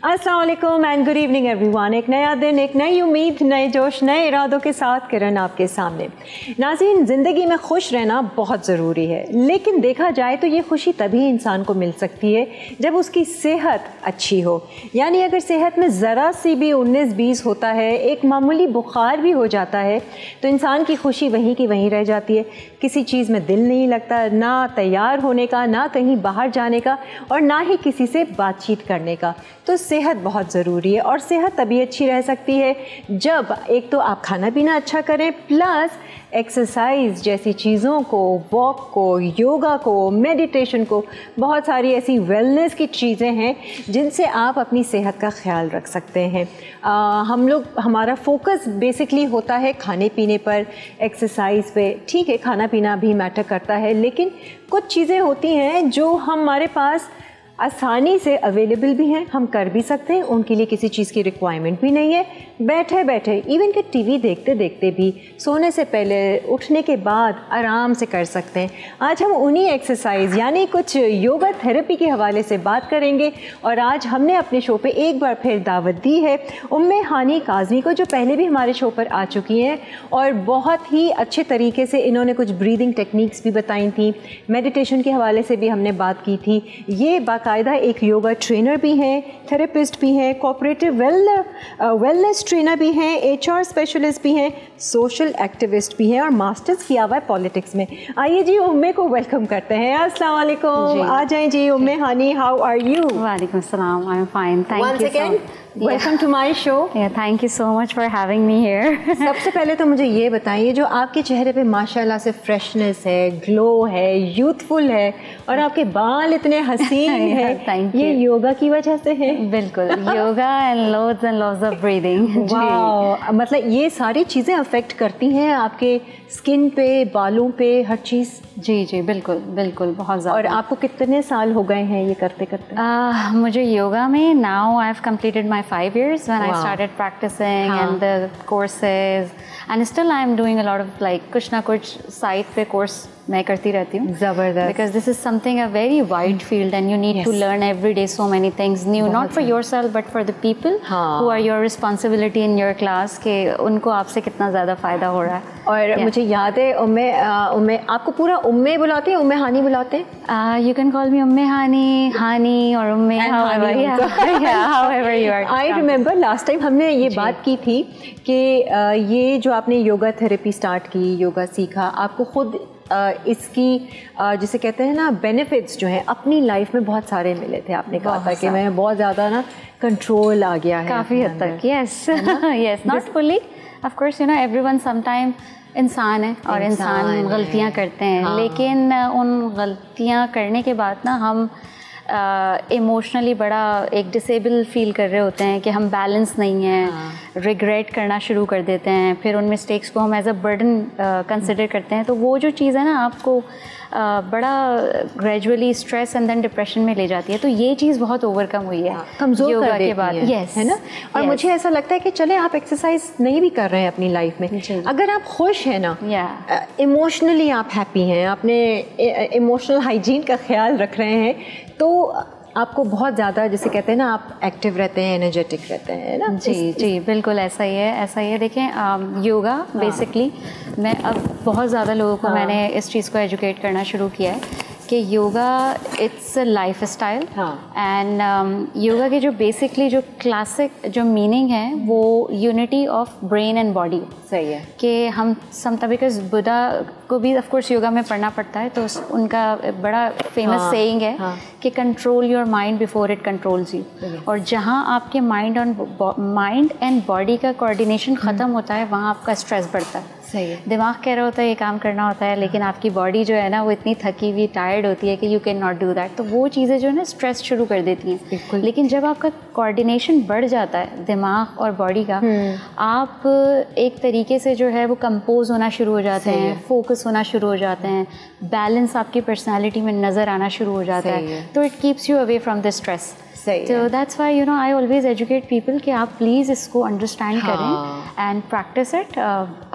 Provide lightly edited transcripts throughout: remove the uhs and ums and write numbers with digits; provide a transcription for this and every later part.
अस्सलाम वालेकुम and good evening everyone. एक नया दिन, एक नई उम्मीद, नए जोश, नए इरादों के साथ किरण आपके सामने। नाज़रीन, ज़िंदगी में खुश रहना बहुत ज़रूरी है, लेकिन देखा जाए तो ये खुशी तभी इंसान को मिल सकती है जब उसकी सेहत अच्छी हो। यानी अगर सेहत में ज़रा सी भी 19-20 होता है, एक मामूली बुखार भी हो जाता है, तो इंसान की खुशी वहीं की वहीं रह जाती है। किसी चीज़ में दिल नहीं लगता, ना तैयार होने का, ना कहीं बाहर जाने का, और ना ही किसी से बातचीत करने का। तो सेहत बहुत ज़रूरी है, और सेहत तभी अच्छी रह सकती है जब एक तो आप खाना पीना अच्छा करें, प्लस एक्सरसाइज जैसी चीज़ों को, वॉक को, योगा को, मेडिटेशन को, बहुत सारी ऐसी वेलनेस की चीज़ें हैं जिनसे आप अपनी सेहत का ख्याल रख सकते हैं। हमारा फोकस बेसिकली होता है खाने पीने पर, एक्सरसाइज पे। ठीक है, खाना पीना भी मैटर करता है, लेकिन कुछ चीज़ें होती हैं जो हमारे पास आसानी से अवेलेबल भी हैं, हम कर भी सकते हैं, उनके लिए किसी चीज़ की रिक्वायरमेंट भी नहीं है। बैठे बैठे, इवन कि टीवी देखते देखते भी, सोने से पहले, उठने के बाद आराम से कर सकते हैं। आज हम उन्हीं एक्सरसाइज यानी कुछ योगा थेरेपी के हवाले से बात करेंगे, और आज हमने अपने शो पे एक बार फिर दावत दी है उम्मे हानी काज़मी को, जो पहले भी हमारे शो पर आ चुकी हैं और बहुत ही अच्छे तरीके से इन्होंने कुछ ब्रीदिंग टेक्निक्स भी बताई थी, मेडिटेशन के हवाले से भी हमने बात की थी। ये बाकायदा एक योगा ट्रेनर भी हैं, थेरेपिस्ट भी हैं, कोऑपरेटिव वेलनेस ट्रेनर भी हैं, HR स्पेशलिस्ट भी हैं, सोशल एक्टिविस्ट भी हैं, और मास्टर्स किया हुआ है पॉलिटिक्स में। आइए जी, उम्मे को वेलकम करते हैं। अस्सलाम वालेकुम। आ जाएं जी Umme Hani, how are you? वालेकुम सलाम, I am fine, thank you. Welcome to my show. Thank you so much for having me here. सबसे पहले तो मुझे ये बताइए, जो आपके चेहरे पे माशाल्लाह से फ्रेशनेस है, ग्लो है, यूथफुल है, और आपके बाल इतने हसीन हैं, ये योगा की वजह से है? बिल्कुल, yoga and lots of breathing. वाह, मतलब ये सारी चीज़ें अफेक्ट करती हैं आपके स्किन पे, बालों पे, हर चीज़? जी जी, बिल्कुल बिल्कुल, बहुत ज़्यादा। और आपको कितने साल हो गए हैं ये करते करते? मुझे योगा में now I have completed my 5 years when I started practicing and the courses, and still I am doing a lot of like कुछ ना कुछ साइड पे कोर्स मैं करती रहती हूँ। ज़बरदस्त। Because this is something a very wide field and you need to learn every day so many things new, not for yourself but for the people who are your responsibility in your class, के उनको आपसे कितना ज़्यादा फ़ायदा हो रहा है। और मुझे याद है उम्मे आपको पूरा उम्मे बुलाते हैं, उम्मे हानी बुलाते हैं? You can call me उम्मे हानी और उम्मे, however you are. I remember last time हमने ये बात की थी कि ये जो आपने योगा थेरेपी स्टार्ट की, योगा सीखा, आपको खुद इसकी जिसे कहते हैं ना बेनिफिट्स जो हैं अपनी लाइफ में बहुत सारे मिले थे। आपने कहा था कि मैं बहुत ज़्यादा ना कंट्रोल आ गया है काफ़ी हद तक। Yes, not fully, of course, you know everyone sometime इंसान है और इंसान गलतियाँ करते हैं, लेकिन उन गलतियाँ करने के बाद ना हम इमोशनली बड़ा एक डिसेबल फील कर रहे होते हैं कि हम बैलेंस नहीं हैं, रिग्रेट करना शुरू कर देते हैं, फिर उन मिस्टेक्स को हम एज अ बर्डन कंसिडर करते हैं। तो वो जो चीज़ है ना, आपको बड़ा gradually stress and then depression में ले जाती है। तो ये चीज़ बहुत ओवरकम हुई है कमज़ोर योगा कर देती के बाद, है ना। और मुझे ऐसा लगता है कि चले आप एक्सरसाइज नहीं भी कर रहे हैं अपनी लाइफ में, अगर आप खुश हैं ना, इमोशनली आप हैप्पी हैं, आपने इमोशनल हाइजीन का ख्याल रख रहे हैं, तो आपको बहुत ज़्यादा, जैसे कहते हैं ना, आप एक्टिव रहते हैं, एनर्जेटिक रहते हैं ना। जी, बिल्कुल ऐसा ही है, ऐसा ही है। देखें, योगा बेसिकली मैं अब बहुत ज़्यादा लोगों को मैंने इस चीज़ को एजुकेट करना शुरू किया है कि yoga it's a life style, and yoga के जो बेसिकली जो क्लासिक जो मीनिंग है वो unity of brain and body. सही है कि हम समता, बिकॉज बुद्धा को भी ऑफ कोर्स योगा में पढ़ना पड़ता है, तो उनका बड़ा फेमस सेइंग है कि control your mind before it controls you. और जहाँ आपके माइंड एंड बॉडी का कोऑर्डिनेशन ख़त्म होता है, वहाँ आपका स्ट्रेस बढ़ता है। सही है। दिमाग कह रहा होता है ये काम करना होता है, लेकिन आपकी बॉडी जो है ना, वो इतनी थकी हुई, टायर्ड होती है कि you can not do that. तो वो चीज़ें जो है ना स्ट्रेस शुरू कर देती हैं। लेकिन जब आपका कोऑर्डिनेशन बढ़ जाता है दिमाग और बॉडी का, आप एक तरीके से जो है वो कंपोज होना शुरू हो जाते हैं, फोकस होना शुरू हो जाते हैं, बैलेंस आपकी पर्सनैलिटी में नज़र आना शुरू हो जाता है। तो it keeps you away from the stress. तो that's why, you know, I always educate people कि आप प्लीज़ इसको अंडरस्टैंड करें एंड प्रैक्टिस इट।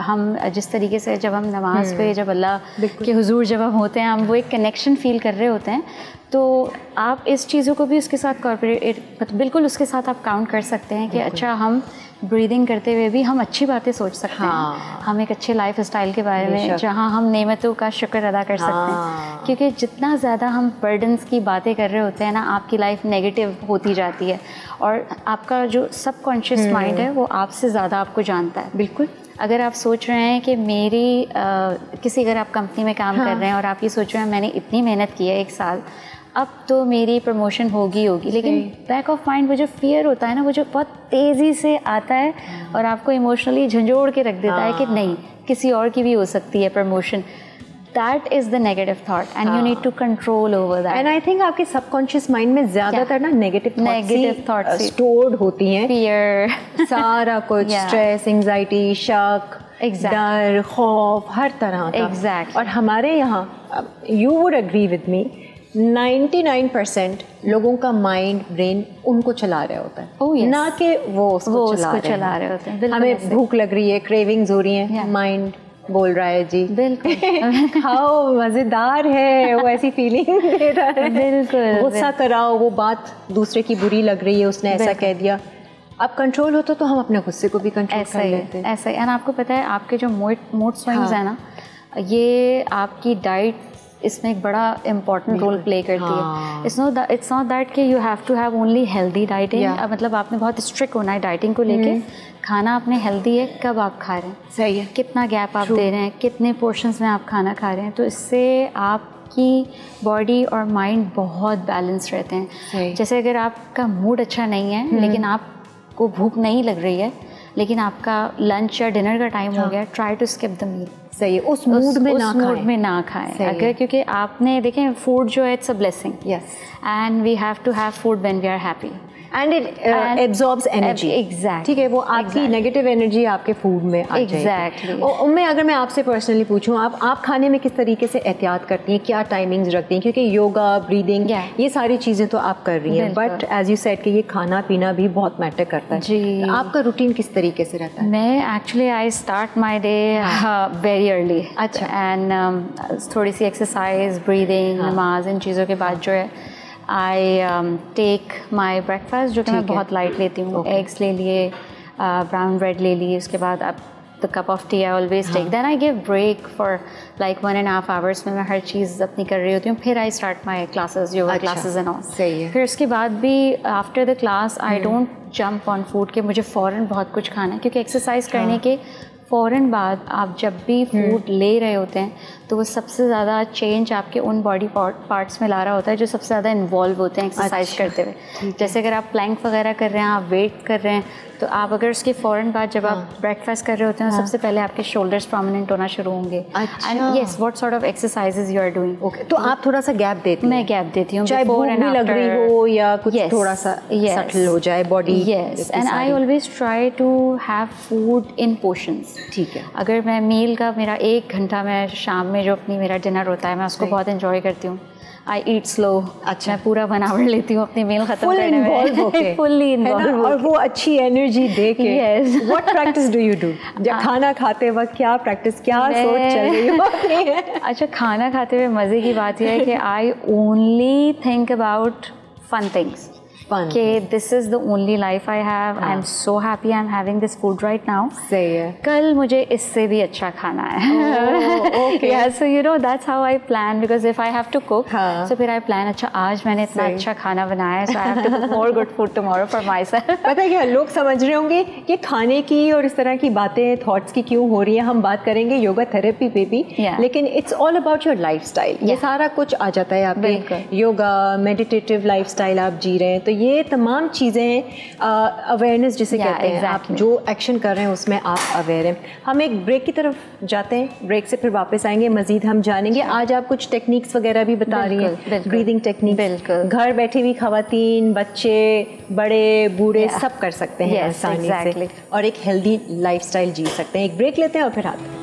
हम जिस तरीके से जब हम नमाज पे, जब अल्लाह के हुजूर जब हम होते हैं, हम वो एक कनेक्शन फील कर रहे होते हैं, तो आप इस चीज़ों को भी उसके साथ कॉर्पोरेट बिल्कुल उसके साथ आप काउंट कर सकते हैं कि अच्छा हम ब्रीदिंग करते हुए भी हम अच्छी बातें सोच सकते हैं, हम एक अच्छे लाइफ स्टाइल के बारे में जहाँ हम नेमतों का शुक्र अदा कर सकते हैं, क्योंकि जितना ज़्यादा हम बर्डन्स की बातें कर रहे होते हैं ना, आपकी लाइफ नेगेटिव होती जाती है और आपका जो सबकॉन्शियस माइंड है वो आपसे ज़्यादा आपको जानता है। बिल्कुल। अगर आप सोच रहे हैं कि मेरी किसी अगर आप कंपनी में काम कर रहे हैं और आप ये सोच रहे हैं मैंने इतनी मेहनत की है 1 साल, अब तो मेरी प्रमोशन होगी, लेकिन बैक ऑफ माइंड वो जो फियर होता है ना, वो जो बहुत तेज़ी से आता है और आपको इमोशनली झंझोड़ के रख देता है कि नहीं, किसी और की भी हो सकती है promotion. That is the negative thought and you need to control over that. And I think आपके subconscious mind में ज़्यादातर ना negative thoughts stored होती हैं। Fear, सारा कुछ, stress, anxiety, शक, डर, खौफ, हर तरह का। Exactly. और हमारे यहाँ, you would agree with me, 99% लोगों का माइंड ब्रेन उनको चला रहा होता है, ना कि वो उसको चला रहे होते हैं। हमें भूख लग रही है, क्रेविंग्स हो रही हैं, माइंड बोल रहा है जी बिल्कुल खाओ, मज़ेदार है, वो ऐसी फीलिंग दे रहा है, बिल्कुल गुस्सा कराओ, वो बात दूसरे की बुरी लग रही है, उसने ऐसा कह दिया। अब कंट्रोल होता तो हम अपने गुस्से को भी कंट्रोल कर लेते हैं। ऐसा ही। एंड आपको पता है आपके जो मूड स्विंग्स है ना, ये आपकी डाइट इसमें एक बड़ा इम्पॉर्टेंट रोल प्ले करती है। इट्स नॉट दैट कि you have to have only healthy dieting, मतलब आपने बहुत स्ट्रिक्ट होना है डाइटिंग को लेके। खाना आपने हेल्दी है, कब आप खा रहे हैं, सही है, कितना गैप आप दे रहे हैं, कितने पोर्शंस में आप खाना खा रहे हैं, तो इससे आपकी बॉडी और माइंड बहुत बैलेंस रहते हैं। जैसे अगर आपका मूड अच्छा नहीं है लेकिन आपको भूख नहीं लग रही है, लेकिन आपका लंच या डिनर का टाइम हो गया, try to skip the meal. सही है, उस मूड में ना खाएं। अगर क्योंकि आपने देखें फूड जो है it's a blessing, yes, and we have to have food when we are happy and it absorbs energy. Exact, ठीक है, वो आपकी नेगेटिव एनर्जी आपके फूड में आ जाएगी। और मैं अगर मैं आपसे पर्सनली पूछूं, आप खाने में किस तरीके से एहतियात करती हैं, क्या टाइमिंग्स रखती हैं, क्योंकि योगा, ब्रीदिंग, ये सारी चीज़ें तो आप कर रही हैं, बट एज यू सेड कि ये खाना पीना भी बहुत मैटर करता है जी। तो आपका रूटीन किस तरीके से रहता है? मैं actually I start my day very early. अच्छा। एंड थोड़ी सी एक्सरसाइज, ब्रीदिंग, नमाज, इन चीज़ों के बाद जो है आई टेक माई ब्रेकफास्ट, जो कि मैं बहुत लाइट लेती हूँ। एग्स ले लिए, ब्राउन ब्रेड ले लिए, उसके बाद अब the cup of tea I always take, then I give break for like 1.5 hours में मैं हर चीज़ अपनी कर रही होती हूँ। फिर I start my classes, yoga classes and all. सही है। फिर उसके बाद भी after the class I don't jump on food के मुझे फ़ौरन बहुत कुछ खाना है, क्योंकि एक्सरसाइज करने के फ़ौरन बाद आप जब भी फूड ले रहे होते हैं तो वो सबसे ज़्यादा चेंज आपके उन बॉडी पार्ट्स में ला रहा होता है जो सबसे ज़्यादा इन्वॉल्व होते हैं एक्सरसाइज करते हुए। जैसे अगर आप प्लैंक वगैरह कर रहे हैं, आप वेट कर रहे हैं, तो आप अगर उसके फ़ौरन बाद जब आप ब्रेकफास्ट कर रहे होते हैं, सबसे पहले आपके शोल्डर्स प्रोमिनेंट होना शुरू होंगे। And yes, what sort of exercises you are doing. Okay, तो आप थोड़ा सा गैप देती हैं? मैं गैप देती हूँ, चाहे भूख भी लग रही हो या कुछ थोड़ा सा सटल हो जाए body. Yes, and I always try to have food in portions. ठीक है। अगर मैं मील का मेरा 1 घंटा मैं शाम में जो अपनी मेरा डिनर होता है मैं उसको बहुत एंजॉय करती हूँ। आई ईट स्लो। अच्छा। मैं पूरा 1 आवर लेती हूँ अपनी मील खत्म करने में, फुल्ली इन्वॉल्व, और वो अच्छी एनर्जी दे के। Yes. What practice do you do जब खाना खाते वक्त? क्या प्रैक्टिस, क्या सोच चल रही है? अच्छा, खाना खाते हुए मज़े की बात यह है कि I only think about fun things, कि this is the only life I have, I am so happy I am having this food right now. सही है। कल मुझे इससे भी अच्छा खाना है। Yeah, so you know that's how I plan, because if I have to cook, so फिर I plan, अच्छा आज मैंने इतना अच्छा खाना बनाया है, so I have to cook more good food tomorrow for myself। पता है क्या, लोग समझ रहे होंगे कि खाने की और इस तरह की बातें, थॉट्स की क्यों हो रही है। हम बात करेंगे योगा थेरेपी पे भी, लेकिन it's all about your lifestyle. ये सारा कुछ आ जाता है आपके, योगा, मेडिटेटिव लाइफस्टाइल आप जी रहे हैं, तो ये तमाम चीज़ें अवेयरनेस जिसे कहते हैं। आप जो एक्शन कर रहे हैं उसमें आप अवेयर हैं। हम एक ब्रेक की तरफ जाते हैं, ब्रेक से फिर वापस आएंगे, मज़ीद हम जानेंगे। आज आप कुछ टेक्निक्स वगैरह भी बता रही हैं, ब्रीदिंग टेक्निक। बिल्कुल, घर बैठे हुई ख़वातीन, बच्चे, बड़े, बूढ़े सब कर सकते हैं आसानी से, और एक हेल्दी लाइफस्टाइल जी सकते हैं। एक ब्रेक लेते हैं और फिर आते हैं।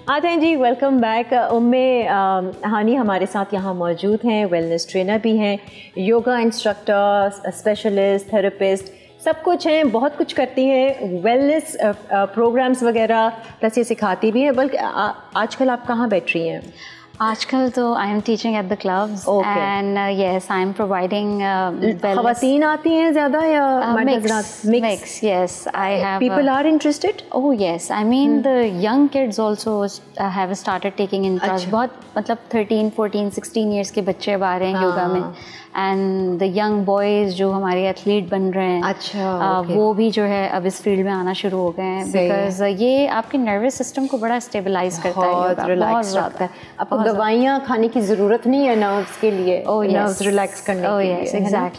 आते हैं जी, वेलकम बैक। उम्मे हानी हमारे साथ यहाँ मौजूद हैं, वेलनेस ट्रेनर भी हैं, योगा इंस्ट्रक्टर, स्पेशलिस्ट, थेरेपिस्ट, सब कुछ हैं, बहुत कुछ करती हैं, वेलनेस प्रोग्राम्स वगैरह प्लस ये सिखाती भी हैं। बल्कि आजकल आप कहाँ बैठ रही हैं? आजकल तो I am teaching at the clubs and yes I am providing ख़वातीन आती हैं ज़्यादा या मिक्स? Yes, I have people are interested. Oh yes, I mean the young kids also have started taking interest. बहुत मतलब 13, 14, 16 ईयर्स के बच्चे अब आ रहे हैं योगा में, एंड द यंग बॉयज़ जो हमारे एथलीट बन रहे हैं, अच्छा वो भी जो है अब इस फील्ड में आना शुरू हो गए हैं, बिकॉज ये आपके नर्वस सिस्टम को बड़ा स्टेबलाइज करता है, बहुत ज़्यादा। आपको दवाइयाँ खाने की ज़रूरत नहीं है नर्व्स के लिए, नर्व्स रिलैक्स करने के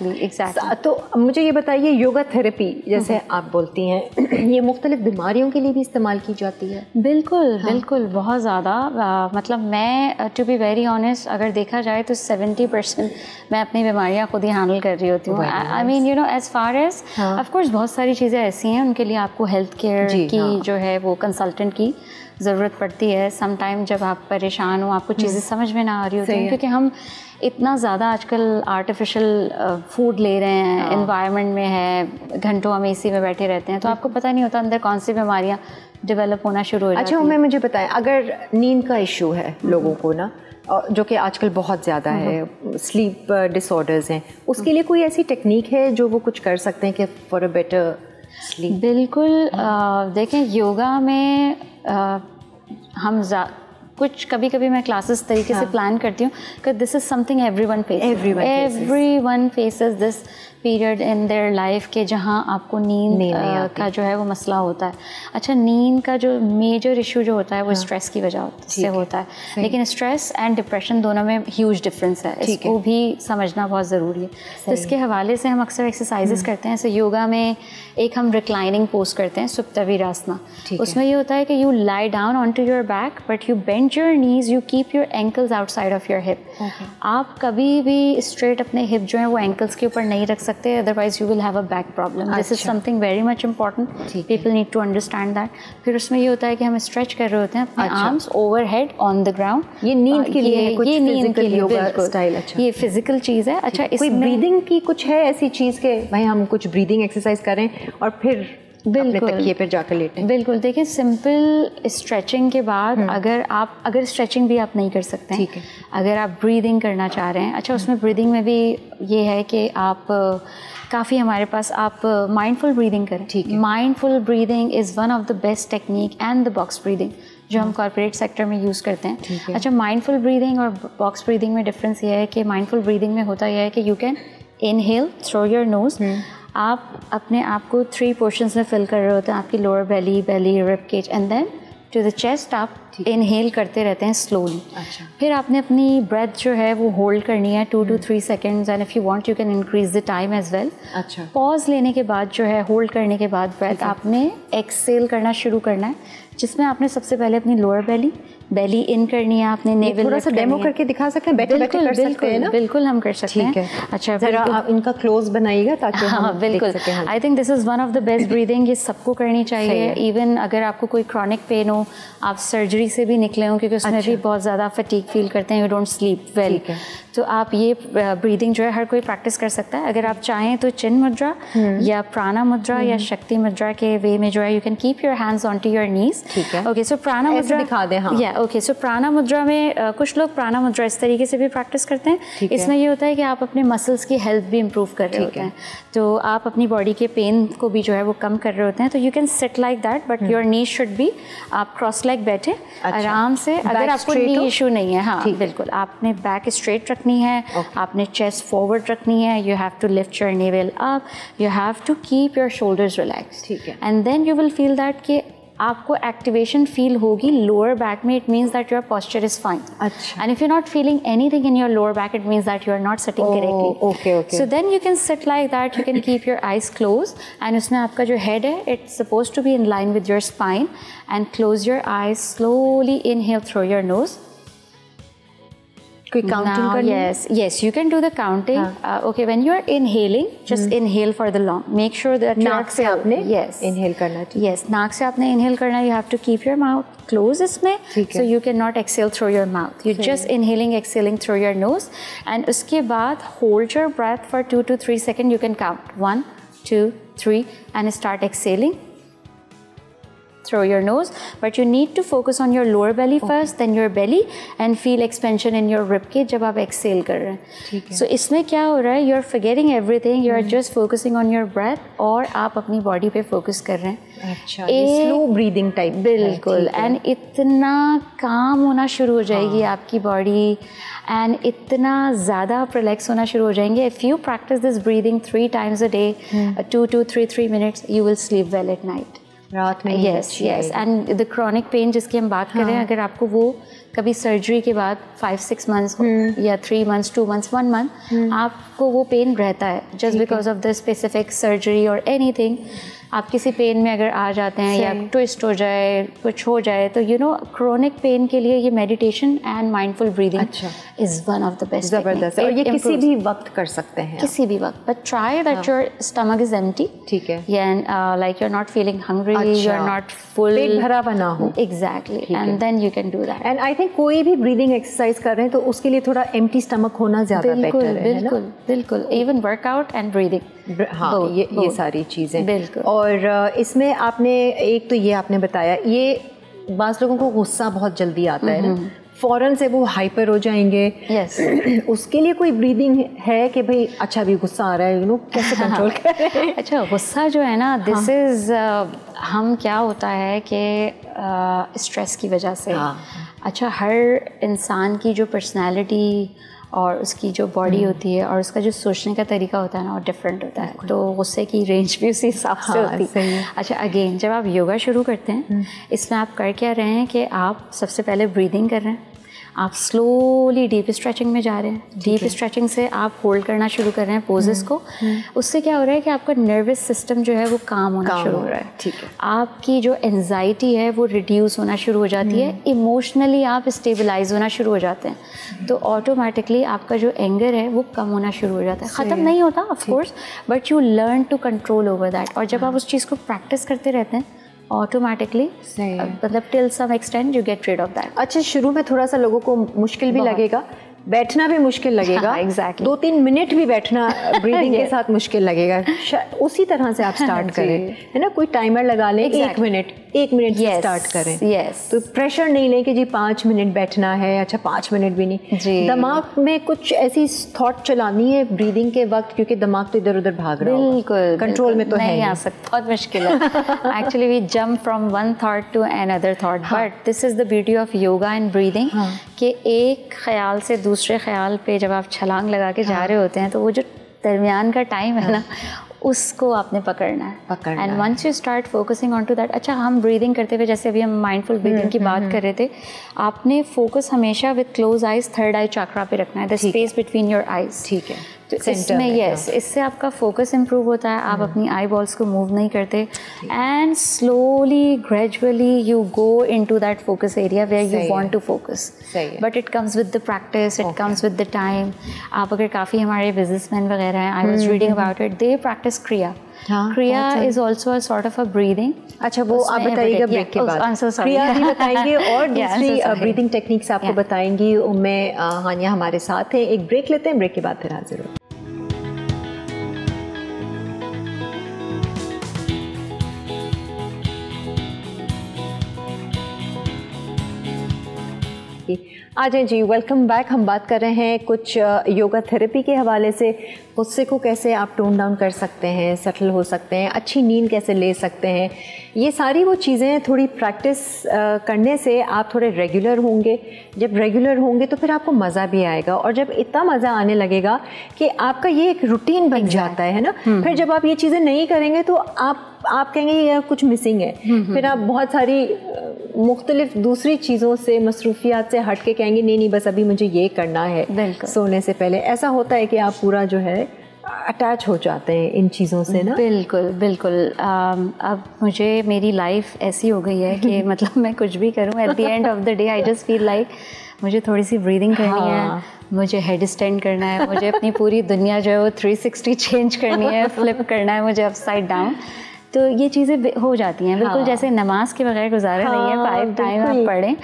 लिए। एग्जैक्टली। तो मुझे ये बताइए, योगा थेरेपी जैसे आप बोलती हैं, ये मुख्तलिफ बीमारियों के लिए भी इस्तेमाल की जाती है? बिल्कुल बिल्कुल, बहुत ज़्यादा। मतलब मैं टू बी वेरी ऑनेस्ट, अगर देखा जाए तो 70% मैं अपनी बीमारियां खुद ही हैंडल कर रही होती हूँ। I mean you know, as far as of course बहुत सारी चीज़ें ऐसी हैं उनके लिए आपको हेल्थ केयर की जो है वो कंसल्टेंट की ज़रूरत पड़ती है। सम टाइम जब आप परेशान हो, आपको चीज़ें समझ में ना आ रही होती हैं, क्योंकि हम इतना ज़्यादा आजकल आर्टिफिशियल फूड ले रहे हैं, एनवायरनमेंट में है, घंटों हम एसी में बैठे रहते हैं, तो आपको पता नहीं होता अंदर कौन सी बीमारियाँ डेवलप होना शुरू हो जाती हैं। अच्छा, मैं मुझे बताएं, अगर नींद का इशू है लोगों को ना, जो कि आजकल बहुत ज़्यादा है, स्लीप डिसऑर्डर्स हैं, उसके लिए कोई ऐसी टेक्निक है जो वो कुछ कर सकते हैं कि फॉर अ बेटर स्लीप? बिल्कुल। देखें, योगा में हम कुछ कभी कभी मैं क्लासेस तरीके से प्लान करती हूँ कि this is something everyone faces this period in their life के जहाँ आपको नींद का जो है वो मसला होता है। अच्छा, नींद का जो मेजर इशू जो होता है वो स्ट्रेस की वजह से होता है, लेकिन स्ट्रेस एंड डिप्रेशन दोनों में ह्यूज डिफरेंस है, इसको भी समझना बहुत ज़रूरी है। तो इसके हवाले से हम अक्सर एक्सरसाइजेस करते हैं। जैसे योगा में एक हम रिक्लाइनिंग पोज करते हैं, सुप्ता वीरासना। उसमें ये होता है कि you lie down on to your back but you bend your knees, you keep your ankles outside of your hip. आप कभी भी स्ट्रेट अपने हिप जो है वो एंकल्स के ऊपर नहीं रख सकते, otherwise you will have a back problem. This is something very much important, people need to understand that. फिर उसमें ये होता है कि हम स्ट्रेच कर रहे होते हैं अपने arms overhead on the ground. ये नींद के लिए, ये नींद के लिए योगा स्टाइल। अच्छा, ये फिजिकल चीज़ है। अच्छा, कोई ब्रीदिंग की कुछ है ऐसी चीज़ के भाई हम कुछ ब्रीदिंग एक्सरसाइज करें और फिर बिल्कुल तकिए पर जाकर लेटें? बिल्कुल। देखिए, सिंपल स्ट्रेचिंग के बाद अगर स्ट्रेचिंग भी आप नहीं कर सकते हैं, अगर आप ब्रीदिंग करना चाह रहे हैं, अच्छा उसमें ब्रीदिंग में भी ये है कि आप काफ़ी हमारे पास आप माइंडफुल ब्रीदिंग करें। Mindful breathing is one of the best technique and the box breathing जो हम कॉर्पोरेट सेक्टर में यूज़ करते हैं। अच्छा, माइंडफुल ब्रीदिंग और बॉक्स ब्रीदिंग में डिफरेंस ये है कि माइंडफुल ब्रीदिंग में होता यह है कि you can inhale through your knows. आप अपने आप को 3 पोर्शंस में फिल कर रहे होते हैं, आपकी lower belly, rib cage and then to the chest आप इनहेल करते रहते हैं स्लोली। अच्छा। फिर आपने अपनी ब्रेथ जो है वो होल्ड करनी है 2 to 3 seconds, and if you want you can increase the time as well. अच्छा। पॉज लेने के बाद जो है, होल्ड करने के बाद ब्रेथ आपने एक्सेल करना शुरू करना है, जिसमें आपने सबसे पहले अपनी लोअर बेली इन करनी है, आपने नेवल थोड़ा सा डेमो करके दिखा सकते हैं? बैठे कर सकते हैं ना? बिल्कुल हम कर सकते हैं। अच्छा, जरा आप इनका क्लोज बनाइएगा ताकि हम देख सकें। I think this is one of the best breathing, ये सबको करनी चाहिए। इवन अगर आपको कोई क्रॉनिक पेन हो, आप सर्जरी से भी निकले हो, क्योंकि उसमें भी बहुत ज़्यादा फटीग फील करते हैं, यू डोंट स्लीप वेल, तो आप ये ब्रीदिंग जो है हर कोई प्रैक्टिस कर सकता है। अगर आप चाहें तो चिन मुद्रा या प्राणा मुद्रा या शक्ति मुद्रा के वे में जो है you can keep your hands on to your knees. Okay, so prana mudra दिखा दें। हाँ, या ओके, सो प्राणा मुद्रा में कुछ लोग प्राणा मुद्रा इस तरीके से भी प्रैक्टिस करते हैं। इसमें ये होता है कि आप अपने मसल्स की हेल्थ भी इम्प्रूव कर रहे होते हैं, तो आप अपनी बॉडी के पेन को भी जो है वो कम कर रहे होते हैं। तो you can sit like that but your knee should be, आप क्रॉस लेग बैठे आराम से, अगर आपको नी इशू नहीं है। हाँ बिल्कुल, आपने बैक स्ट्रेट रखनी है, आपने चेस्ट फॉरवर्ड रखनी है, you have to lift your navel up, you have to keep your shoulders relax, and then you will feel that कि आपको एक्टिवेशन फील होगी लोअर बैक में। It means that your posture is fine. अच्छा। And if you not feeling anything in your lower back, it means that you are not sitting correctly. So then you can sit like that, you can keep your eyes close, and उसमें आपका जो head है it's suppose to be in line with your spine, and close your eyes, slowly inhale through your nose कोई counting करनी? Yes, you can do the counting. Okay, when you are inhaling, just inhale for the long. Make sure that नाक से आपने inhale करना है. Yes, नाक से आपने inhale करना है. You have to keep your mouth closed इसमें, so you cannot exhale through your mouth. You're just inhaling, exhaling through your nose, and उसके बाद hold your breath for 2 to 3 seconds. You can count 1, 2, 3, and start exhaling through your nose, but you need to focus on your lower belly first, then your belly, and feel expansion in your rib cage जब आप exhale कर रहे हैं. So इसमें क्या हो रहा है? You are forgetting everything. You are just focusing on your breath, और आप अपनी body पे focus कर रहे हैं. अच्छा, slow breathing type. बिल्कुल. And इतना काम होना शुरू हो जाएगी आपकी body, and इतना ज़्यादा आप relax होना शुरू हो जाएंगे. If you practice this breathing 3 times a day, 2 to 3 minutes, you will sleep well at night. रात में. yes and the chronic pain जिसकी हम बात कर रहे हैं, अगर आपको वो कभी सर्जरी के बाद 5-6 months या 3 months, 2 months, 1 month आपको वो पेन रहता है just because of the specific surgery or anything. आप किसी पेन में अगर आ जाते हैं या ट्विस्ट हो जाए, कुछ हो जाए, तो यू नो क्रोनिक पेन के लिए ये meditation and mindful breathing is one of the best. जबरदस्त. और ये किसी भी वक्त कर सकते हैं, किसी भी वक्त, but try that your stomach is empty. ठीक है. And like you are not feeling hungry, you are not full, पेट भरा हुआ ना हो. Exactly. And then you can do that. And I think कोई भी ब्रीदिंग एक्सरसाइज कर रहे हैं तो उसके लिए थोड़ा एम्प्टी स्टमक होना ज़्यादा बेटर है. बिल्कुल बिल्कुल. Even workout and breathing. हाँ, ये सारी चीज़ें बिल्कुल. और इसमें आपने एक तो ये आपने बताया, ये बाज़ लोगों को गुस्सा बहुत जल्दी आता है ना, फ़ौरन से वो हाइपर हो जाएंगे. उसके लिए कोई ब्रीदिंग है कि भाई अच्छा भी गुस्सा आ रहा है, यू नो, कैसे कंट्रोल करें? अच्छा, गुस्सा जो है ना, दिस इज़ हम क्या होता है कि स्ट्रेस की वजह से. अच्छा, हर इंसान की जो पर्सनैलिटी और उसकी जो बॉडी होती है और उसका जो सोचने का तरीका होता है ना, वो डिफरेंट होता है, तो गुस्से की रेंज भी उसी हिसाब से होती है. अच्छा, अगेन जब आप योगा शुरू करते हैं, इसमें आप कर क्या रहे हैं कि आप सबसे पहले ब्रीदिंग कर रहे हैं, आप स्लोली डीप स्ट्रेचिंग में जा रहे हैं. डीप स्ट्रेचिंग से आप होल्ड करना शुरू कर रहे हैं पोजेस को. उससे क्या हो रहा है कि आपका नर्वस सिस्टम जो है वो काम होना शुरू हो रहा है. ठीक है. आपकी जो एंजाइटी है वो रिड्यूस होना शुरू हो जाती है. इमोशनली आप स्टेबलाइज होना शुरू हो जाते हैं, तो ऑटोमेटिकली आपका जो एंगर है वो कम होना शुरू हो जाता है. ख़त्म नहीं होता of course, but you learn to control over that. और जब आप उस चीज़ को प्रैक्टिस करते रहते हैं, ऑटोमेटिकली मतलब till some extent you get rid of that. अच्छा, शुरू में थोड़ा सा लोगों को मुश्किल भी लगेगा, बैठना भी मुश्किल लगेगा. एग्जैक्टली. 2-3 मिनट भी बैठना ब्रीदिंग के साथ मुश्किल लगेगा. उसी तरह से आप स्टार्ट करें, है ना, कोई टाइमर लगा लें. 1 मिनट से स्टार्ट करें. तो प्रेशर नहीं लें कि जी 5 मिनट बैठना है. अच्छा, 5 मिनट भी नहीं. दिमाग में कुछ ऐसी थॉट चलानी है ब्रीदिंग के वक्त, क्योंकि दिमाग तो इधर उधर भाग रहा है. बिल्कुल कंट्रोल में तो नहीं आ सकता, बहुत मुश्किल है. Actually we jump from one thought to another thought, but this is the beauty of yoga and breathing कि एक ख्याल से दूसरे ख्याल पे जब आप छलांग लगा के जा रहे होते हैं, तो वो जो दरमियान का टाइम है ना, उसको आपने पकड़ना है. And once you start focusing on to that. अच्छा, हम ब्रीदिंग करते हुए, जैसे अभी हम माइंडफुल ब्रीदिंग की बात कर रहे थे, आपने फोकस हमेशा विद क्लोज आइज थर्ड आई चक्रा पे रखना है, the space between your eyes. ठीक है. तो इसमें इससे आपका फोकस इम्प्रूव होता है. आप अपनी आई बॉल्स को मूव नहीं करते, and slowly gradually you go into that focus area where you want to focus. But it comes with the practice, it comes with the time. आप अगर काफ़ी हमारे बिजनेसमैन वगैरह हैं, I was reading about it, they practice kriya. Kriya is also a sort of a breathing. अच्छा, वो आप बताइएगा ब्रेक के बाद. क्रिया भी बताएंगे और दूसरी ब्रीदिंग टेक्निक्स आपको बताएंगी. मैं हानिया हमारे साथ हैं. एक ब्रेक लेते हैं, ब्रेक के बाद फिर हाजिर हो. आ जाए जी, वेलकम बैक. हम बात कर रहे हैं कुछ योगा थेरेपी के हवाले से. गुस्से को कैसे आप टोन डाउन कर सकते हैं, सेटल हो सकते हैं, अच्छी नींद कैसे ले सकते हैं. ये सारी वो चीज़ें थोड़ी प्रैक्टिस करने से आप थोड़े रेगुलर होंगे. जब रेगुलर होंगे तो फिर आपको मज़ा भी आएगा, और जब इतना मज़ा आने लगेगा कि आपका ये एक रूटीन बन जाता है ना. फिर जब आप ये चीज़ें नहीं करेंगे तो आप कहेंगे ये कुछ मिसिंग है. फिर आप बहुत सारी मुख्तलिफ दूसरी चीज़ों से, मसरूफियात से हट के कहेंगे नहीं बस अभी मुझे ये करना है सोने से पहले. ऐसा होता है कि आप पूरा जो है अटैच हो जाते हैं इन चीज़ों से ना। बिल्कुल बिल्कुल। अब मुझे मेरी लाइफ ऐसी हो गई है कि मतलब मैं कुछ भी करूं, at the end of the day I just feel like मुझे थोड़ी सी ब्रीदिंग करनी है, मुझे हेड स्टैंड करना है, मुझे अपनी पूरी दुनिया जो है वो 360 चेंज करनी है, फ्लिप करना है मुझे अपसाइड डाउन। तो ये चीज़ें हो जाती हैं बिल्कुल। जैसे नमाज के बगैर गुजारा नहीं है, 5 टाइम आप पढ़ें,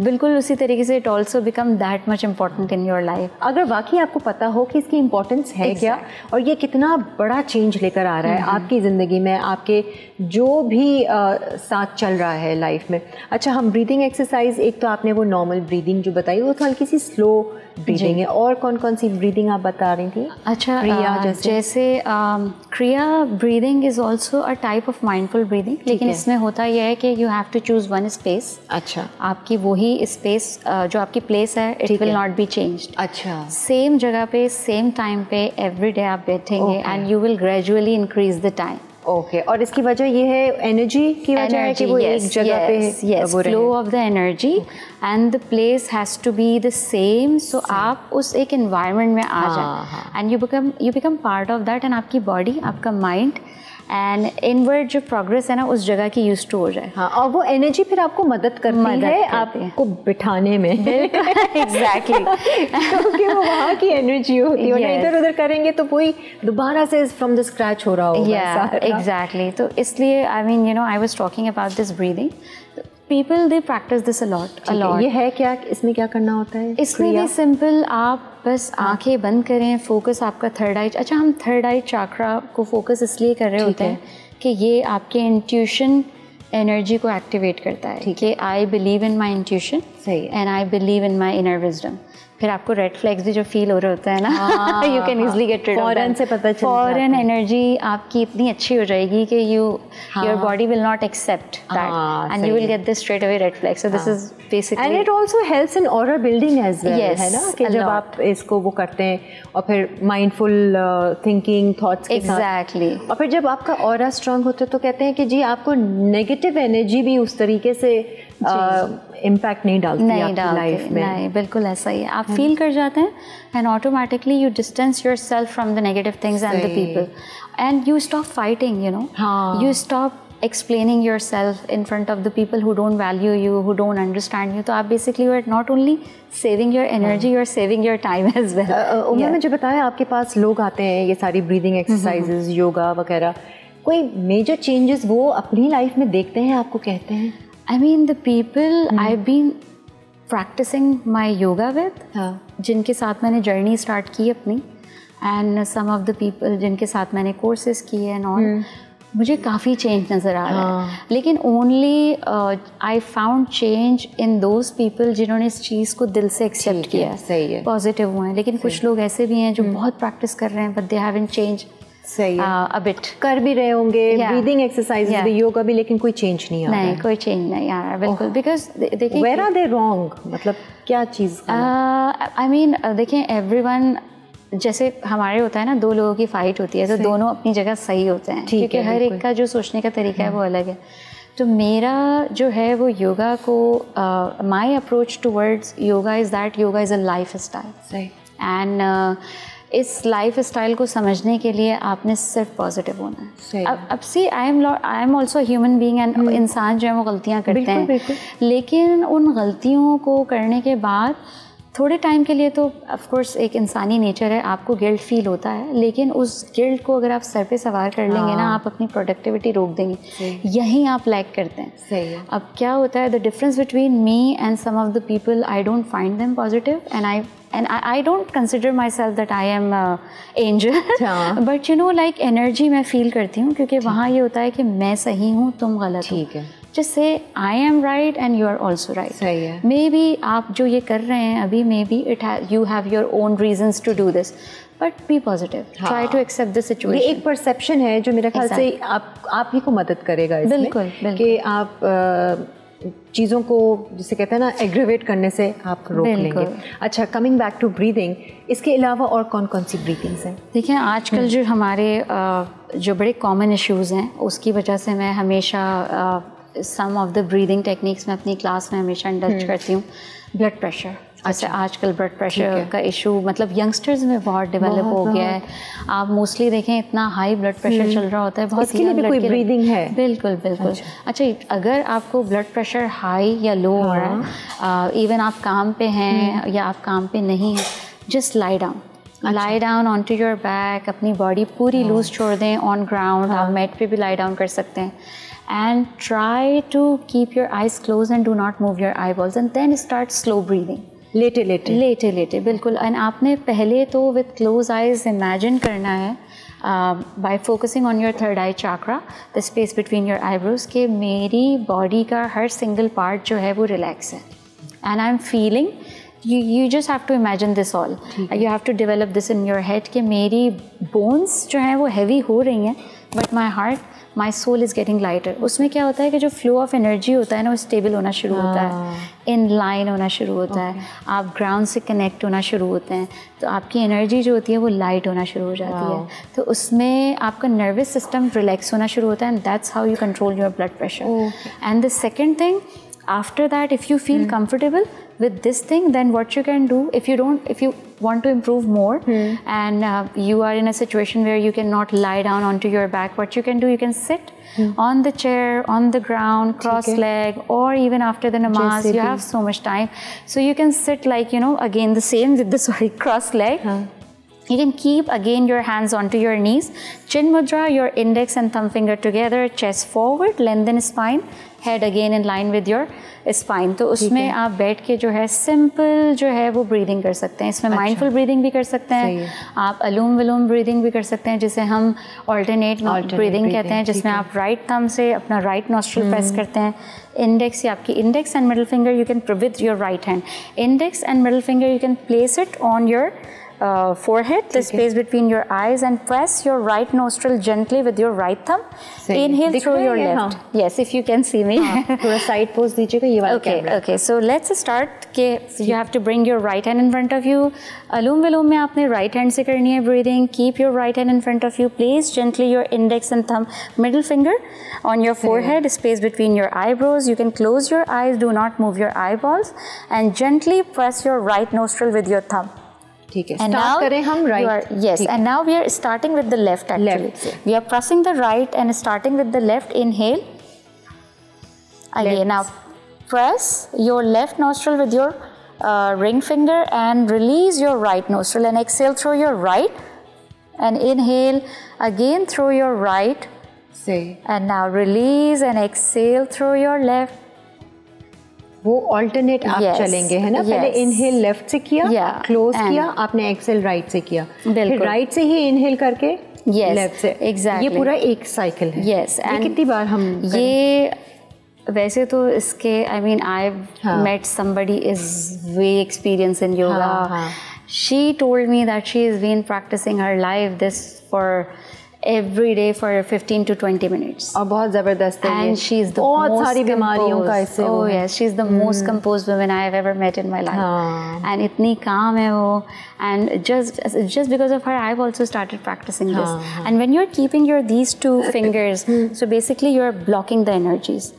बिल्कुल उसी तरीके से it also become that much important in your life. अगर वाकई आपको पता हो कि इसकी इम्पोर्टेंस है क्या और ये कितना बड़ा चेंज लेकर आ रहा है आपकी ज़िंदगी में, आपके जो भी साथ चल रहा है लाइफ में। अच्छा, हम ब्रीदिंग एक्सरसाइज, एक तो आपने वो नॉर्मल ब्रीदिंग जो बताई, वो तो हल्की सी स्लो ब्रीदिंग है, और कौन कौन सी ब्रीदिंग आप बता रही थी? अच्छा, क्रिया जैसे kriya breathing is also a type of mindful breathing, लेकिन इसमें होता यह है कि you have to choose one space. अच्छा, आपकी वही स्पेस जो आपकी प्लेस है, it will not be changed. अच्छा, सेम जगह पे सेम टाइम पे एवरी डे आप बैठेंगे and you will gradually increase the time. Okay, और इसकी वजह ये है एनर्जी की वजह है कि वो एक जगह पे flow of the energy and the place has to be the same, so आप उस एक एनवायरनमेंट में आ जाए and you become part of that, and आपकी बॉडी, आपका माइंड एंड इनवर्ड जो प्रोग्रेस है ना उस जगह की यूज टू हो जाए। हाँ, और वो एनर्जी फिर आपको मदद करती है आपको बिठाने में। एग्जैक्टली क्योंकि वो वहाँ की एनर्जी होती है, yes. इधर उधर करेंगे तो वही दोबारा से फ्रॉम द स्क्रैच हो रहा होगा। एग्जैक्टली। तो इसलिए आई mean you know I was talking about this breathing, people they practice this a lot। ये है क्या, इसमें क्या करना होता है? इसमें भी सिंपल, आप बस आंखें बंद करें, फोकस आपका थर्ड आई। अच्छा, हम थर्ड आई चाक्रा को फोकस इसलिए कर रहे होते हैं कि ये आपके इंट्यूशन एनर्जी को एक्टिवेट करता है कि I believe in my intuition and I believe in my inner wisdom. फिर आपको रेड फ्लैग्स भी जो फील हो रहे होते हैं ना, you can easily get rid of that. फौरन से पता चल जाता है। फौरन एनर्जी आपकी इतनी अच्छी हो जाएगी कि your body will not accept that and you will get this straight away red flag. So this is basically, and it also helps in aura building as well, है ना, कि जब आप इसको वो करते हैं और फिर माइंडफुल थिंकिंग थॉट्स के साथ। एग्जैक्टली। और फिर जब आपका ऑरा स्ट्रांग होता है तो कहते हैं कि जी आपको नेगेटिव एनर्जी भी उस तरीके से इम्पैक्ट नहीं डालती आपकी लाइफ में। नहीं, बिल्कुल ऐसा ही है। आप फील कर जाते हैं and automatically you distance yourself from the negative things and the people and you stop fighting, you know, you stop explaining yourself in front of the people who don't value you, who don't understand you। तो आप basically you are not only saving your energy, you are saving your time as well। उन्होंने मुझे बताया आपके पास लोग आते हैं ये सारी ब्रीदिंग एक्सरसाइजेज, योगा वगैरह, कोई मेजर चेंजेस वो अपनी लाइफ में देखते हैं, आपको कहते हैं? I mean the people I've been practicing my yoga with, जिनके साथ मैंने जर्नी स्टार्ट की अपनी, and some of the people जिनके साथ मैंने कोर्सेज किए and all, मुझे काफ़ी चेंज नज़र आ रहा है। लेकिन only I found change in those people जिन्होंने इस चीज़ को दिल से एक्सेप्ट किया है, सही है, पॉजिटिव हुए हैं। लेकिन कुछ लोग ऐसे भी हैं जो बहुत प्रैक्टिस कर रहे हैं बट दे हैवंट चेंज। सही है, अ बिट कर भी रहे होंगे ब्रीदिंग एक्सरसाइजेज भी, योगा भी, लेकिन कोई चेंज नहीं आ रहा है। नहीं, कोई चेंज नहीं आ रहा है, बिल्कुल। बिकॉज देखिए, वेयर आर दे रॉन्ग, मतलब क्या चीज़? आई मीन देखें, एवरीवन, जैसे हमारे होता है ना, दो लोगों की फाइट होती है तो दोनों अपनी जगह सही होते हैं, क्योंकि हर एक का जो सोचने का तरीका है वो अलग है। तो मेरा जो है वो योगा को, my approach towards yoga is that yoga is a life style, and इस लाइफ स्टाइल को समझने के लिए आपने सिर्फ पॉजिटिव होना है। अब see, I am also human being, and इंसान जो है वो गलतियाँ करते हैं, लेकिन उन गलतियों को करने के बाद थोड़े टाइम के लिए तो ऑफ कोर्स एक इंसानी नेचर है, आपको गिल्ट फील होता है, लेकिन उस गिल्ट को अगर आप सर पे सवार कर लेंगे ना, आप अपनी प्रोडक्टिविटी रोक देंगे। यहीं आप लैक करते हैं। सही है। अब क्या होता है, the difference between me and some of the people, I don't find them positive and I don't consider myself that I am angel, but you know like energy मैं feel करती हूँ, क्योंकि वहाँ ये होता है कि मैं सही हूँ, तुम गलत हो। ठीक है। Just say I am right and you are also right। सही है। Maybe आप जो ये कर रहे हैं अभी, maybe you have your own reasons to do this, but be positive। Try to accept the situation। ये एक perception है जो मेरे ख्याल से आप ही को मदद करेगा इसमें। बिल्कुल, कि आप चीज़ों को, जिसे कहते हैं ना, एग्रीवेट करने से आप रोक लेंगे। अच्छा, कमिंग बैक टू ब्रीदिंग, इसके अलावा और कौन कौन सी ब्रीदिंग्स हैं? देखिए, आजकल जो हमारे जो बड़े कॉमन इश्यूज़ हैं, उसकी वजह से मैं हमेशा सम ऑफ द ब्रीदिंग टेक्निक्स में अपनी क्लास में हमेशा इंडल्ज करती हूँ। ब्लड प्रेशर, अच्छा, आजकल ब्लड प्रेशर का इशू मतलब यंगस्टर्स में बहुत डेवलप हो गया है। आप मोस्टली देखें इतना हाई ब्लड प्रेशर चल रहा होता है, बहुत इसके लिए भी कोई ब्रीदिंग है? बिल्कुल बिल्कुल। अच्छा, अगर आपको ब्लड प्रेशर हाई या लो हो रहा है, इवन आप काम पे हैं या आप काम पे नहीं हैं, just lie down, lie down on to your back, अपनी बॉडी पूरी लूज छोड़ दें ऑन ग्राउंड, आप मैट पे भी लाई डाउन कर सकते हैं। And try to keep your eyes closed and do not move your eyeballs, and then start slow breathing. लेटे लेटे बिल्कुल। एंड आपने पहले तो विद क्लोज आइज इमेजिन करना है by focusing on your third eye chakra, the space between your eyebrows, कि मेरी बॉडी का हर सिंगल पार्ट जो है वो रिलैक्स है, and I'm feeling you just have to imagine this all. You have to develop this in your head कि मेरी bones जो हैं वो heavy हो रही हैं, but my heart, my soul is getting lighter. उसमें क्या होता है कि जो flow of energy होता है ना वो stable होना शुरू होता है, in line होना शुरू होता है, आप ground से connect होना शुरू होते हैं, तो आपकी energy जो होती है वो light होना शुरू हो जाती है, तो उसमें आपका nervous system relax होना शुरू होता है, and that's how you control your blood pressure. And the second thing, after that, if you feel comfortable with this thing, then what you can do, if you want to improve more and you are in a situation where you cannot lie down onto your back, what you can do, you can sit on the chair, on the ground, cross leg, or even after the namaz, you have so much time, so you can sit like, again the same with the cross leg. You can keep again your hands onto your knees, chin mudra, your index and thumb finger together, chest forward, lengthen spine, head again in line with your spine. तो उसमें आप बैठ के जो है simple जो है वो ब्रीदिंग कर सकते हैं। इसमें माइंडफुल ब्रीदिंग भी कर सकते हैं, आप अलूम विलोम ब्रीदिंग भी कर सकते हैं, जिसे हम ऑल्टरनेट ब्रीदिंग कहते हैं, जिसमें आप राइट थंब से अपना राइट नॉस्ट्रिल प्रेस करते हैं, इंडेक्स या आपकी index and middle finger you can with your right hand, index and middle finger you can place it on your forehead, the space between your eyes, and press your right nostril gently with your right thumb. Inhale through your left. Yes, if you can see me. थोड़ा side pose दीजिएगा ये वाला camera. Okay, so let's start. You have to bring your right hand in front of you. Alum Vilom में आपने right hand से करनी है breathing. Keep your right hand in front of you. Place gently your index and thumb, middle finger on your forehead, space between your eyebrows. You can close your eyes. Do not move your eyeballs, and gently press your right nostril with your thumb. ठीक है, start करें हम right. Yes, and now we are starting with the left actually. We are pressing the right and starting with the left. Inhale. Again, now press your left nostril with your ring finger and release your right nostril and exhale through your right. And inhale again through your right. And now release and exhale through your left. वो alternate आप चलेंगे है ना, पहले inhale left से किया, close किया, आपने एक्सेल राइट से किया, फिर राइट से ही इनहेल करके लेफ्ट से. एग्जैक्टली, ये पूरा एक साइकिल है. यस, एंड कितनी बार हम ये वैसे तो इसके I mean I met somebody is way experience in yoga. She told me that she is been practicing her life this for every day for 15 to 20 minutes. और बहुत ज़बरदस्त है. And she is the बहुत सारी बीमारियों का इससे. Oh yes, she is the most composed woman I have ever met in my life. And इतनी calm है वो. And just because of her, I've also started practicing this. And when you're keeping these two fingers, so basically you're blocking the energies.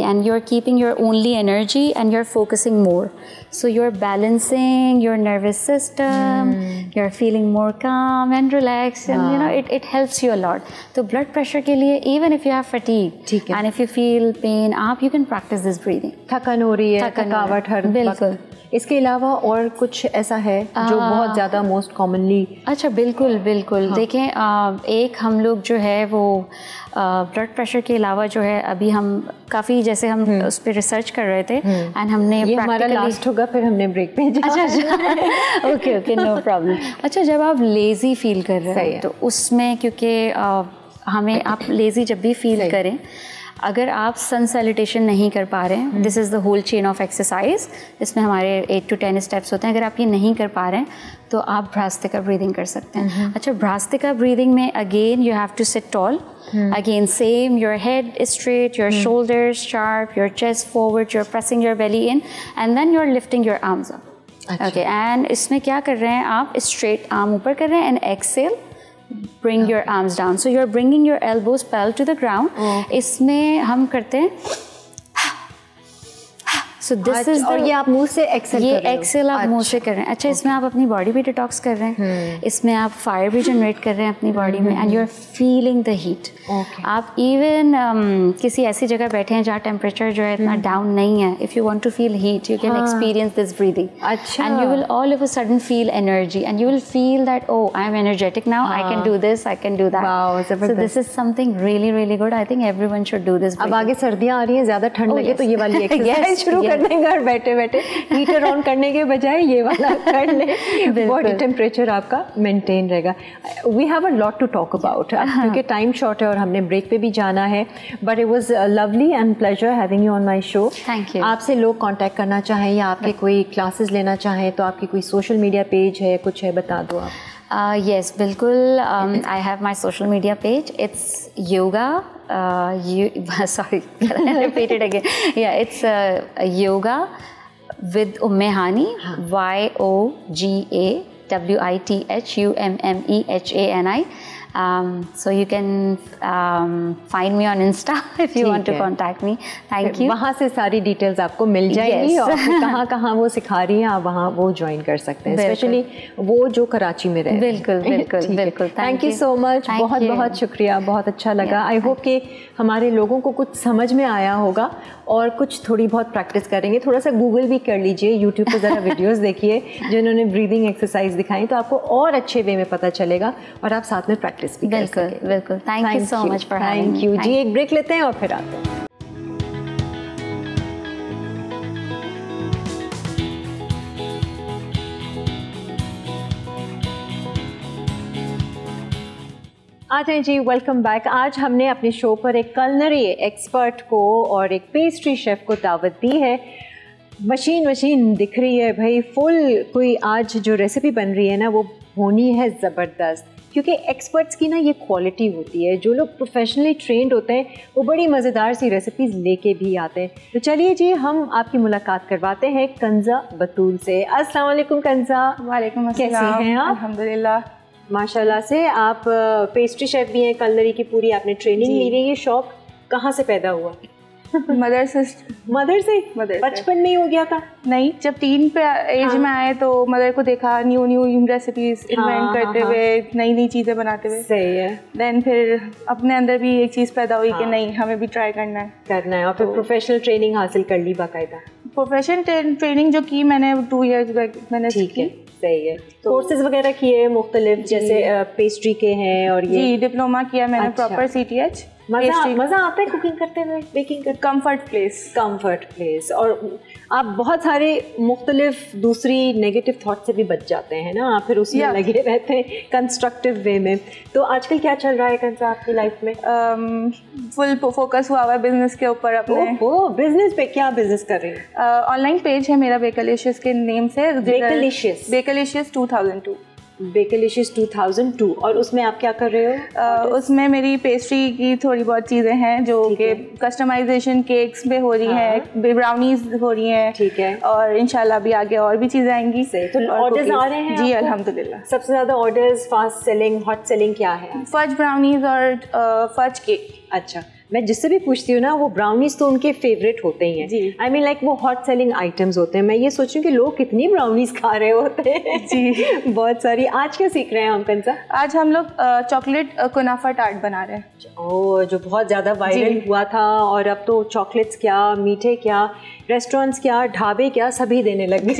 And you're keeping your only energy and you're focusing more. So you're balancing your nervous system, you're feeling more calm and relaxed, and it helps you a lot. So blood pressure के लिए, even if you have fatigue and if you feel pain, you can practice this breathing. थकन हो रही है, थकावट हर बिल्कुल. इसके अलावा और कुछ ऐसा है जो बहुत ज़्यादा मोस्ट कॉमनली? अच्छा, बिल्कुल बिल्कुल. देखें, एक हम लोग जो है वो ब्लड प्रेशर के अलावा जो है अभी हम काफ़ी जैसे हम उस पर रिसर्च कर रहे थे एंड हमने ये हमारा लास्ट होगा, फिर हमने ब्रेक पे अच्छा ओके नो प्रॉब्लम. अच्छा, जब आप लेज़ी फील कर रहे हैं तो उसमें क्योंकि हमें आप लेज़ी जब भी फील करें, अगर आप सन सैल्यूटेशन नहीं कर पा रहे हैं, this is the whole chain of exercise, इसमें हमारे 8 to 10 स्टेप्स होते हैं. अगर आप ये नहीं कर पा रहे हैं तो आप भ्रास्तिका ब्रीदिंग कर सकते हैं. अच्छा, भ्रास्तिका ब्रीदिंग में again you have to sit tall. Again, same, your head is straight, your shoulders sharp, your chest forward, you're pressing your belly in, and then you're lifting your arms up. Okay, and इसमें क्या कर रहे हैं आप? straight arm ऊपर कर रहे हैं and exhale, bring your arms down. So you're bringing your elbows parallel to the ground. इसमें हम करते हैं सो दिस इज, और ये आप मुंह से एक्सेल ये एक्सेल आप मुंह से कर रहे हैं। अच्छा, इसमें आप अपनी बॉडी भी डिटॉक्स कर रहे हैं, इसमें आप फायर भी जनरेट कर रहे हैं अपनी बॉडी में, and you are feeling the heat. आप इवन किसी ऐसी जगह बैठे हैं जहाँ टेम्परेचर जो है इतना डाउन नहीं है, if you want to feel heat you can experience this breathing, and you will all of a sudden feel energy, and you will feel that oh I am energetic now, I can do this, I can do that. So this is something really really good. I think everyone should do this. अब आगे सर्दियाँ आ रही हैं, ज़्यादा ठंड लगे तो ये वाली एक्सरसाइज शुरू कर देंगे, और बैठे बैठे हीटर ऑन करने के बजाय ये वाला कर ले, बॉडी टेम्परेचर आपका मेंटेन रहेगा। We have a lot to talk about, क्योंकि टाइम शॉर्ट है और हमने ब्रेक पे भी जाना है, but it was lovely and pleasure having you on my show. Thank you. आपसे लोग कांटेक्ट करना चाहें या आपके कोई क्लासेस लेना चाहें तो आपकी कोई सोशल मीडिया पेज है, कुछ है, बता दो आप। Yes, बिल्कुल। I have my social media page. It's yoga. Sorry, can I repeat it again? Yeah, it's yoga with Ummehani. YOGAWITHUMMEHANI. So you can find me on Insta if you want to contact me. Thank you. वहाँ से सारी details आपको मिल जाएंगी, और कहाँ कहाँ वो सिखा रही हैं आप वहाँ वो ज्वाइन कर सकते हैं, स्पेशली वो जो कराची में रहे। बिल्कुल बिल्कुल बिल्कुल। थैंक यू सो मच, बहुत बहुत शुक्रिया, बहुत अच्छा लगा। आई होप कि हमारे लोगों को कुछ समझ में आया होगा, और कुछ थोड़ी बहुत प्रैक्टिस करेंगे। थोड़ा सा गूगल भी कर लीजिए, यूट्यूब पर ज़रा वीडियोस देखिए जिन्होंने ब्रीदिंग एक्सरसाइज दिखाई, तो आपको और अच्छे वे में पता चलेगा और आप साथ में प्रैक्टिस भी कर सकेंगे। बिल्कुल बिल्कुल। Thank you so much for having me. Thank you जी। एक ब्रेक लेते हैं और फिर आते हैं। आते हैं जी, वेलकम बैक। आज हमने अपने शो पर एक कलनरी एक्सपर्ट को और एक पेस्ट्री शेफ को दावत दी है। मशीन दिख रही है भाई, फुल कोई आज जो रेसिपी बन रही है ना वो होनी है ज़बरदस्त, क्योंकि एक्सपर्ट्स की ना ये क्वालिटी होती है, जो लोग प्रोफेशनली ट्रेंड होते हैं वो बड़ी मज़ेदार सी रेसिपीज़ लेके भी आते हैं। तो चलिए जी, हम आपकी मुलाकात करवाते हैं कंज़ा बतूल से। अस्सलाम वालेकुम कंज़ा। वालेकुम अस्सलाम। कैसी हैं आप? अल्हम्दुलिल्लाह माशाल्लाह से। आप पेस्ट्री शेफ भी हैं, कलनरी की पूरी आपने ट्रेनिंग ली हुई है। ये शौक कहाँ से पैदा हुआ? मदर से बचपन में ही हो गया था? नहीं, जब टीन पे एज में आए तो मदर को देखा न्यू रेसिपीज इन्वेंट करते हुए, नई चीज़ें बनाते हुए। सही है। देन फिर अपने अंदर भी एक चीज़ पैदा हुई कि नहीं, हमें भी ट्राई करना है और फिर प्रोफेशनल ट्रेनिंग हासिल कर ली बाकायदा? प्रोफेशनल ट्रेनिंग जो की मैंने 2 इयर्स बैक मैंने सीखी। सही है। कोर्सेज वगैरह किए मुख्तलिफ, जैसे पेस्ट्री के हैं और ये? जी, डिप्लोमा किया मैंने प्रॉपर CTH। मज़ा आता है कुकिंग करते हुए, बेकिंग करते? Comfort place. और आप बहुत सारे मुख्तलिफ दूसरी नेगेटिव थॉट से भी बच जाते हैं ना, आप फिर उसमें लगे रहते हैं कंस्ट्रक्टिव वे में। तो आजकल क्या चल रहा है कंसा आपकी लाइफ में? फुल फोकस हुआ हुआ है बिजनेस के ऊपर अपने। बिजनेस पे क्या बिजनेस कर रही हैं? ऑनलाइन पेज है मेरा बेकलिशियस के नेम से। बेकलिशियस 2002। बेकलिशियस 2002। और उसमें आप क्या कर रहे हो? उसमें मेरी पेस्ट्री की थोड़ी बहुत चीज़ें हैं जो कि कस्टमाइजेशन केक्स पे हो रही हैं, ब्राउनीज हो रही हैं। ठीक है। और इंशाल्लाह भी आगे और भी चीज़ें आएंगी। तो ऑर्डर्स आ रहे हैं? जी अल्हम्दुलिल्लाह। सबसे ज़्यादा orders, fast selling, hot selling क्या है? फज ब्राउनीज और फज केक। अच्छा, मैं जिससे भी पूछती हूँ ना वो ब्राउनीज तो उनके फेवरेट होते ही हैं। जी। आई मीन लाइक वो हॉट सेलिंग आइटम्स होते हैं। मैं ये सोच रही हूँ कि लोग कितनी ब्राउनीज खा रहे होते हैं। जी बहुत सारी। आज क्या सीख रहे हैं हम कंसा? आज हम लोग चॉकलेट कुनाफा टार्ट बना रहे हैं। ओह, जो बहुत ज़्यादा वायरल हुआ था, और अब तो चॉकलेट्स क्या, मीठे क्या, रेस्टोरेंट्स क्या, ढाबे क्या, सभी देने लगे।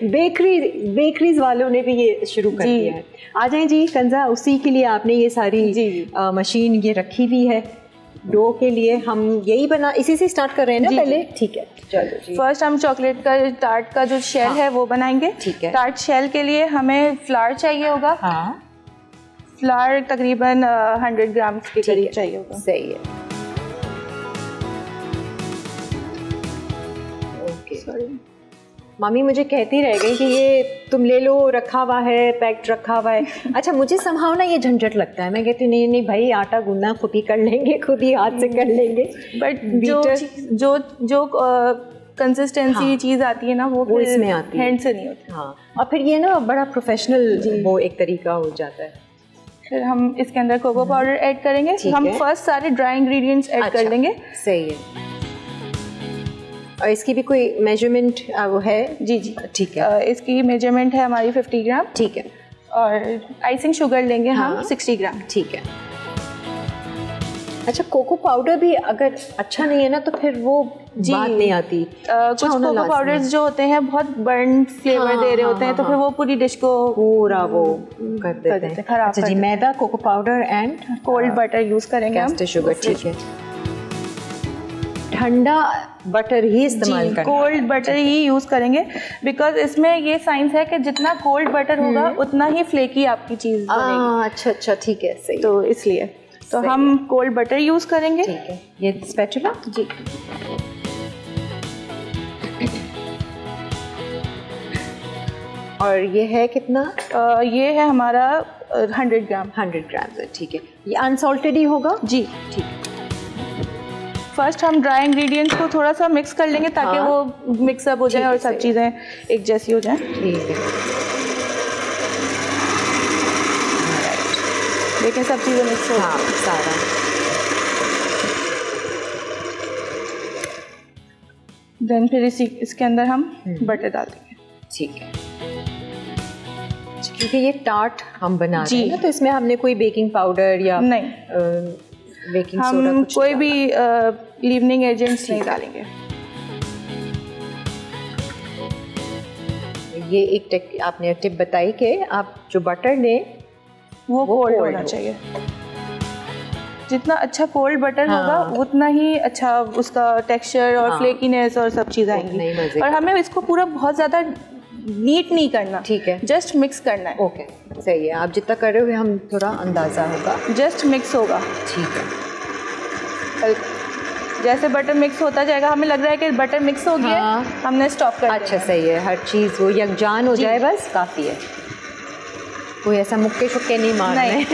बेकरीज वालों ने भी ये शुरू कर दिया है। आ जाएं जी कंजा, उसी के लिए आपने ये सारी मशीन ये रखी हुई है डो के लिए। हम यही इसी से स्टार्ट कर रहे हैं ना पहले? ठीक है, चलो जी। फर्स्ट हम चॉकलेट का टार्ट का जो शेल है वो बनाएंगे। ठीक है। टार्ट शेल के लिए हमें फ्लावर चाहिए होगा। फ्लावर तकरीबन 100 ग्राम के करीब चाहिए होगा। सही है। ओके, सॉरी मामी मुझे कहती रह गई कि ये तुम ले लो, रखा हुआ है, पैक्ड रखा हुआ है। अच्छा, मुझे समहाउ ना ये झंझट लगता है। मैं कहती नहीं नहीं भाई, आटा गूंदना खुद ही कर लेंगे, खुद ही हाथ से कर लेंगे। बट जो कंसिस्टेंसी चीज़ आती है ना वो इसमें आती है, हैंड से नहीं होती। हाँ, और फिर ये ना बड़ा प्रोफेशनल वो एक तरीका हो जाता है। फिर हम इसके अंदर कोको पाउडर ऐड करेंगे। हम फर्स्ट सारे ड्राई इंग्रेडिएंट्स ऐड कर लेंगे। सही है। और इसकी भी कोई मेजरमेंट वो है? जी जी ठीक है। इसकी मेजरमेंट है हमारी 50 ग्राम। ठीक है। और आइसिंग शुगर लेंगे हम 60 ग्राम। ठीक है। अच्छा, कोको पाउडर भी अगर अच्छा नहीं है ना तो फिर वो बात नहीं आती। कुछ कोको पाउडर्स जो होते हैं बहुत बर्न फ्लेवर दे रहे होते हैं, तो फिर वो पूरी डिश को पूरा वो कर देते हैं, खराब। अच्छा जी, मैदा, cocoa powder and cold butter use करेंगे हम। Caster sugar. ठीक है। ठंडा बटर ही इस्तेमाल करना, कोल्ड बटर ही यूज़ करेंगे, बिकॉज इसमें ये साइंस है कि जितना कोल्ड बटर होगा उतना ही फ्लेकी आपकी चीज़ बनेगी। अच्छा अच्छा, ठीक है, सही। तो इसलिए तो हम कोल्ड बटर यूज़ करेंगे। ठीक है। ये स्पैचुला जी। और ये है कितना? ये है हमारा 100 ग्राम। 100 ग्राम है। ठीक है। ये अनसॉल्टेड ही होगा? जी ठीक है। फर्स्ट हम ड्राई इंग्रेडिएंट्स को थोड़ा सा मिक्स कर लेंगे ताकि वो मिक्सअप हो जाए और सब चीज़ें एक जैसी हो जाए। ठीक है। देखिए सब चीज़ें मिक्स हो। हाँ, सारा। देन फिर इसके अंदर हम बटर डाल देंगे। ठीक है। क्योंकि ये टार्ट हम बना रहे हैं ना, तो इसमें हमने कोई बेकिंग पाउडर या नहीं बेकिंग सोडा हम कोई भी लीवनिंग एजेंट्स नहीं डालेंगे। ये एक आपने टिप बताई कि आप जो बटर लें वो कोल्ड होना चाहिए। जितना अच्छा कोल्ड बटर होगा उतना ही अच्छा उसका टेक्सचर और फ्लेकीनेस और सब चीज़ आएंगी। और हमें इसको पूरा बहुत ज़्यादा नीट नहीं करना। ठीक है। जस्ट मिक्स करना है। ओके, सही है। आप जितना कर रहे हो हम थोड़ा अंदाज़ा होगा। जस्ट मिक्स होगा। ठीक है। जैसे बटर मिक्स होता जाएगा हमें लग रहा है कि बटर मिक्स हो गया, हमने स्टॉप कर दिया। अच्छा, सही है। हर चीज़ वो यकजान हो जाए, बस काफ़ी है। कोई ऐसा मुक्के शुक्के नहीं मारना है।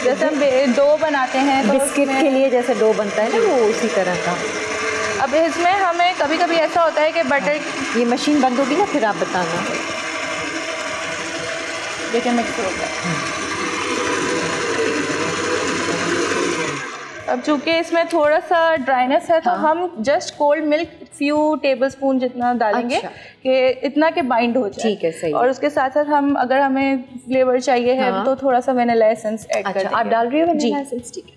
जैसे हम डो बनाते हैं तो बिस्किट के लिए जैसे डो बनता है ना, वो उसी तरह का। अब इसमें हमें कभी कभी ऐसा होता है कि बटर ये मशीन बंद होगी ना, फिर आप बताना। देखिए मिक्स हो गया। अब चूँकि इसमें थोड़ा सा ड्राइनेस है तो हम just cold milk few tablespoon जितना डालेंगे कि इतना के बाइंड हो जाए। ठीक है, सही। और उसके साथ साथ हम अगर हमें फ्लेवर चाहिए है तो थोड़ा सा वेनिला एसेंस ऐड कर देंगे। आप डाल रही हो वेनिला एसेंस? ठीक है।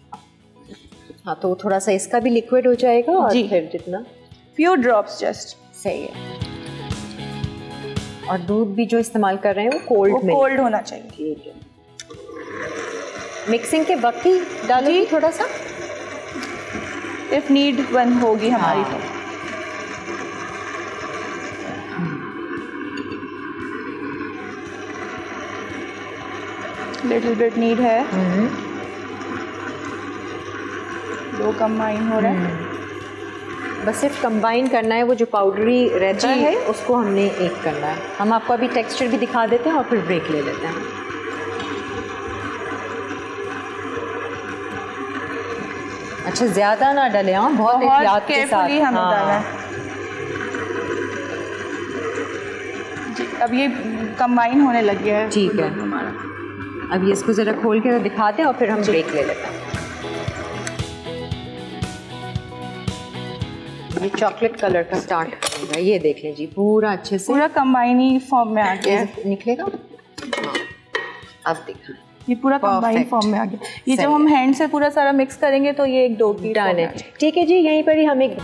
हाँ, तो थोड़ा सा इसका भी लिक्विड हो जाएगा और फिर जितना फ्यू ड्रॉप्स जस्ट। सही है। और दूध भी जो इस्तेमाल कर रहे हैं वो कोल्ड होना चाहिए। ठीक है। मिक्सिंग के वक्त ही डालोगी थोड़ा सा, इफ नीड वन होगी हमारी तो। लिटिल बिट नीड है। दो कंबाइन हो रहा है। बस सिर्फ कंबाइन करना है। वो जो पाउडरी रहता है उसको हमने एक करना है। हम आपको अभी टेक्सचर भी दिखा देते हैं और फिर ब्रेक ले लेते हैं। अच्छा, ज़्यादा ना डालें। हाँ, बहुत एहतियात के साथ हमें डालना है। जी, अब ये कंबाइन होने लग गया है। ठीक है हमारा। अब ये इसको ज़रा खोल के दिखाते हैं और फिर हम ब्रेक ले लेते हैं। ये चॉकलेट कलर का स्टार्ट होगा। ये देख लें जी, पूरा अच्छे से पूरा कंबाइनी फॉर्म में आ गया है। निकलेगा। अब देखा, ये पूरा कंबाइन फॉर्म में आ गया। ये जब हम हैंड से पूरा सारा मिक्स करेंगे तो ये एक डो की डन है। ठीक है जी, यहीं पर ही हम एक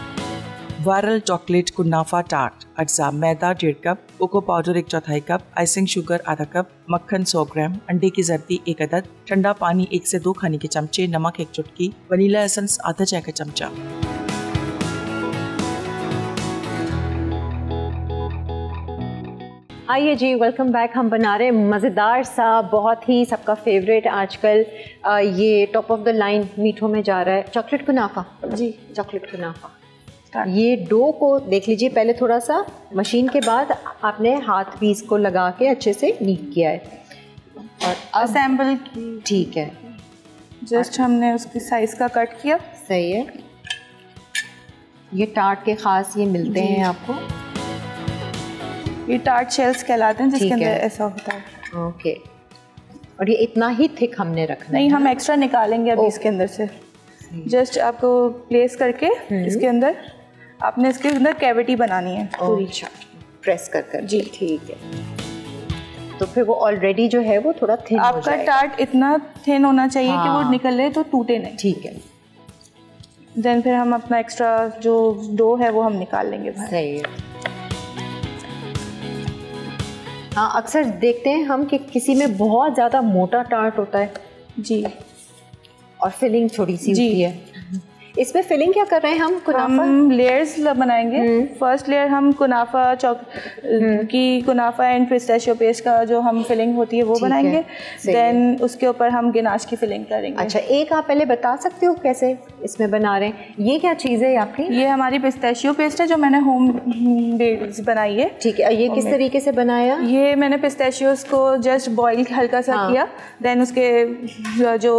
वायरल चॉकलेट कुनाफा टार्ट। अज्जा: मैदा 1.5 cup, cocoa powder 1/4 cup, icing sugar आधा कप, मक्खन 100 ग्राम, अंडे की जर्दी 1 अदद, ठंडा पानी 1 से 2 खाने के चमचे, नमक 1 चुटकी, वनीला एसेंस आधा चाय का चमचा। आइए जी, वेलकम बैक। हम बना रहे हैं मज़ेदार सा, बहुत ही सबका फेवरेट आजकल ये टॉप ऑफ द लाइन मीठों में जा रहा है, चॉकलेट कुनाफा। जी, चॉकलेट कुनाफा। ये डो को देख लीजिए, पहले थोड़ा सा मशीन के बाद आपने हाथ भी इसको लगा के अच्छे से नीट किया है और असेंबल। ठीक है, जस्ट हमने उसकी साइज़ का कट किया। सही है। ये टार्ट के ख़ास ये मिलते हैं आपको। ये टार्ट शेल्स कहलाते हैं जिसके अंदर ऐसा होता है। ओके। और ये इतना ही थिक हमने रखना नहीं, हम एक्स्ट्रा निकालेंगे अभी इसके अंदर से। जस्ट आपको प्लेस करके इसके अंदर आपने इसके अंदर कैविटी बनानी है पूरी, प्रेस कर जी, ठीक है। तो फिर वो ऑलरेडी जो है वो थोड़ा थिन हो जाएगा। आपका टार्ट इतना थिन होना चाहिए कि वो निकले तो टूटे नहीं। ठीक है। देन फिर हम अपना एक्स्ट्रा जो डो है वो हम निकाल लेंगे बाहर। सही है। हाँ, अक्सर देखते हैं हम कि किसी में बहुत ज़्यादा मोटा टार्ट होता है जी, और फिलिंग थोड़ी सी होती है। इसमें फिलिंग क्या कर रहे हैं हम? कुनाफा हम लेयर्स बनाएंगे। फर्स्ट लेयर हम कुनाफा की कुनाफा एंड पिस्ताशियो पेस्ट का जो हम फिलिंग होती है वो बनाएंगे। देन उसके ऊपर हम गिनाश की फिलिंग करेंगे। अच्छा, एक आप पहले बता सकते हो कैसे इसमें बना रहे हैं? ये क्या चीज़ है आपकी? ये हमारी पिस्ताशियो पेस्ट है जो मैंने होम बेस बनाई है। ठीक है। ये किस तरीके से बनाया? ये मैंने पिस्ताशियोज को जस्ट बॉईल हल्का सा किया। देन उसके जो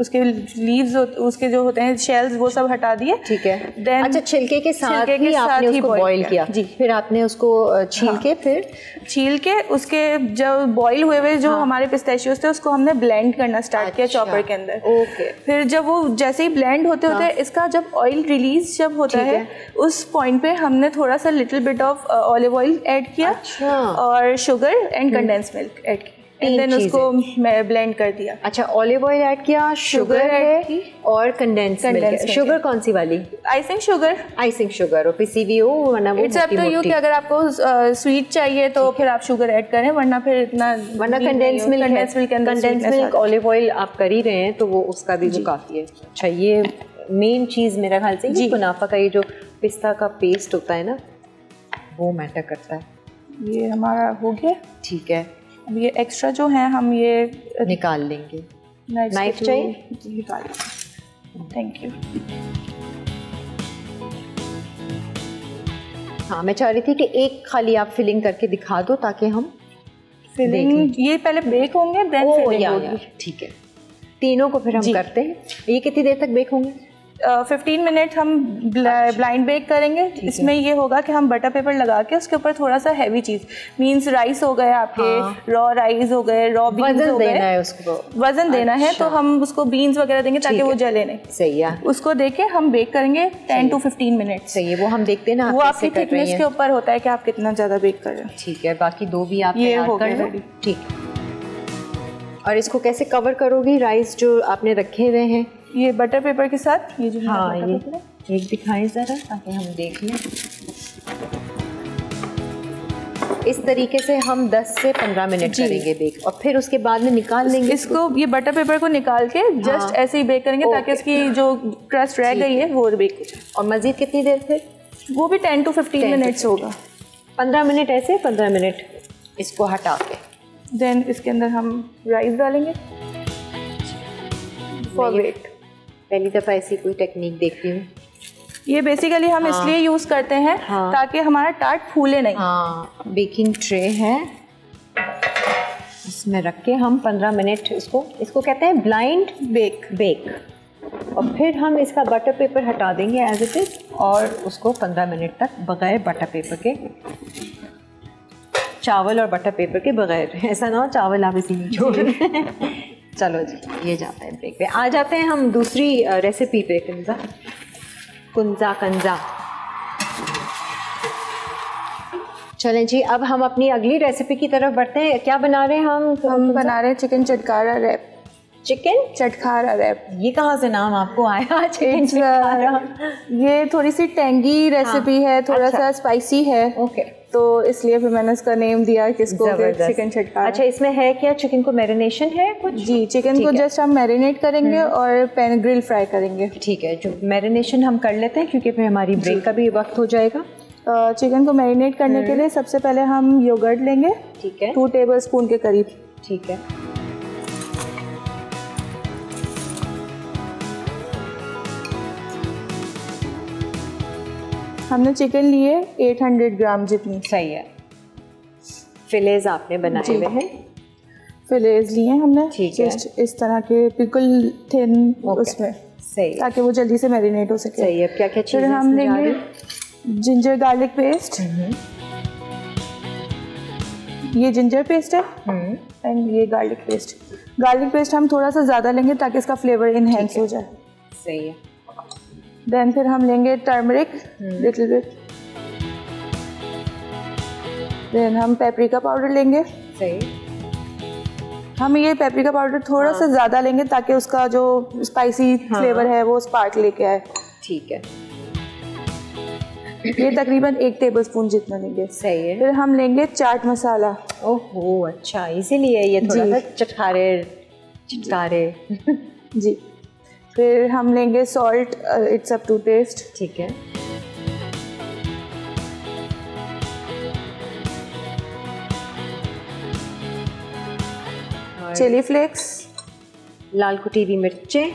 उसके लीव्स उसके जो होते हैं शेल्स वो सब हटा दिए। ठीक है। देन अच्छा, छिलके के साथ ही आपने उसको बॉईल किया जी। फिर आपने उसको छील के फिर छील के उसके जब बॉईल हुए जो हमारे पिस्ताशियोज थे उसको हमने ब्लेंड करना स्टार्ट किया चॉपर के अंदर। ओके। फिर जब वो जैसे ही ब्लेंड होते होते इसका जब ऑयल रिलीज जब होता है उस पॉइंट पे हमने थोड़ा सा little bit of olive oil add किया और sugar and condense milk add किया। एंड देन उसको ब्लेंड कर दिया। अच्छा, ऑलिव ऑयल ऐड किया, शुगर ऐड की और कंडेंस मिल्क। शुगर कौन सी वाली? Icing sugar. आइसिंग शुगर और पिसी हुई हो वरना वो इट्स अप टू यू कि अगर आपको स्वीट चाहिए तो फिर आप शुगर ऐड करें, वरना फिर इतना कंडेंस मिल्क ऑलिव ऑयल आप कर ही रहे हैं तो वो उसका भी वो काफ़ी है। अच्छा, ये मेन चीज़ मेरा ख्याल से ये कुनाफा का ये जो पिस्ता का पेस्ट होता है ना वो मैटर करता है। ये हमारा हो गया। ठीक है। अब ये एक्स्ट्रा जो है हम ये निकाल लेंगे। नाइफ चाहिए? निकाल। Thank you. हाँ, मैं चाह रही थी कि एक खाली आप फिलिंग करके दिखा दो ताकि हम फिलिंग ये पहले बेक होंगे देन फिलिंग होगी। ठीक है। तीनों को फिर हम करते हैं। ये कितनी देर तक बेक होंगे? 15 मिनट हम ब्लाइंड बेक करेंगे। इसमें ये होगा कि हम बटर पेपर लगा के उसके ऊपर थोड़ा सा हैवी चीज़ मीन्स राइस हो गए आपके, रॉ राइस हो गए, रॉ बीन्स हो गए, देना है उसको वजन देना है तो हम उसको बीन्स वगैरह देंगे ताकि वो जले नहीं। सही है। उसको देके हम बेक करेंगे 10 to 15 मिनट। सही है। वो हम देखते हैं ना, वो आपकी थिकनेस के ऊपर होता है कि आप कितना ज़्यादा बेक कर रहे हैं। ठीक है। बाकी दो भी आप ये हो गए रेडी। ठीक। और इसको कैसे कवर करोगी राइस जो आपने रखे हुए हैं? ये बटर पेपर के साथ ये जो ये एक दिखाएं ज़रा ताकि हम देख लें। इस तरीके से हम 10 से 15 मिनट करेंगे बेक और फिर उसके बाद में निकाल लेंगे इसको। ये बटर पेपर को निकाल के जस्ट ऐसे ही बेक करेंगे ताकि उसकी जो क्रस्ट रह गई है वो बेक हो जाए। और मज़ीद कितनी देर फिर? वो भी 10 to 15 मिनट्स होगा। 15 मिनट ऐसे, 15 मिनट इसको हटा के देन इसके अंदर हम राइस डालेंगे फॉर वेट। पहली दफ़ा ऐसी कोई टेक्निक देखती हूँ। ये बेसिकली हम इसलिए यूज़ करते हैं ताकि हमारा टार्ट फूले नहीं। बेकिंग ट्रे है, इसमें रख के हम 15 मिनट इसको कहते हैं ब्लाइंड बेक। और फिर हम इसका बटर पेपर हटा देंगे एज इट इज़ और उसको 15 मिनट तक बगैर बटर पेपर के, चावल और बटर पेपर के बगैर, ऐसा ना हो चावल आप इसी में छोड़ दें। चलो जी, ये जाता है ब्रेक पे। आ जाते हैं हम दूसरी रेसिपी पे, कंजा। चलें जी, अब हम अपनी अगली रेसिपी की तरफ बढ़ते हैं। क्या बना रहे हैं हम बना रहे हैं चिकन चटकारा रैप। चिकन चटकारा रैप, ये कहाँ से नाम आपको आया? चिकन चटकारा, ये थोड़ी सी टेंगी रेसिपी है, थोड़ा सा स्पाइसी है। ओके, तो इसलिए फिर मैंने इसका नेम दिया किसको, चिकन चटकारा। अच्छा, इसमें है क्या? चिकन को मैरिनेशन है कुछ? जी, चिकन को जस्ट हम मैरिनेट करेंगे और पैन ग्रिल फ्राई करेंगे। ठीक है, जो मैरिनेशन हम कर लेते हैं क्योंकि फिर हमारी ब्रेक का भी वक्त हो जाएगा। चिकन को मैरिनेट करने के लिए सबसे पहले हम योगर्ट लेंगे। ठीक है, 2 टेबलस्पून के करीब। ठीक है, हमने चिकन लिए 800 ग्राम जितनी। सही है। फिलेज आपने बनाए हुए हैं? फिलेज लिए हमने, जस्ट इस तरह के बिल्कुल थिन उसमें, सही, ताकि वो जल्दी से मैरिनेट हो सके। सही है। क्या क्या चीज़ें? फिर हम लेंगे जिंजर गार्लिक पेस्ट। ये जिंजर पेस्ट है एंड ये गार्लिक पेस्ट। गार्लिक पेस्ट हम थोड़ा सा ज़्यादा लेंगे ताकि इसका फ्लेवर इनहेंस हो जाए। सही है। देन फिर हम लेंगे टर्मरिक लिटिल बिट, देन हम पेपरिका पाउडर लेंगे। सही। हम ये पेपरिका पाउडर थोड़ा सा ज़्यादा लेंगे ताकि उसका जो स्पाइसी फ्लेवर है वो स्पार्क लेके आए। ठीक है। ये तकरीबन 1 टेबलस्पून जितना लेंगे। सही है। फिर हम लेंगे चाट मसाला। ओहो अच्छा, इसीलिए ये थोड़ा सा चटकारे जी। फिर हम लेंगे salt, it's up to taste. ठीक है। चिली फ्लेक्स, लाल कुटी हुई मिर्चें,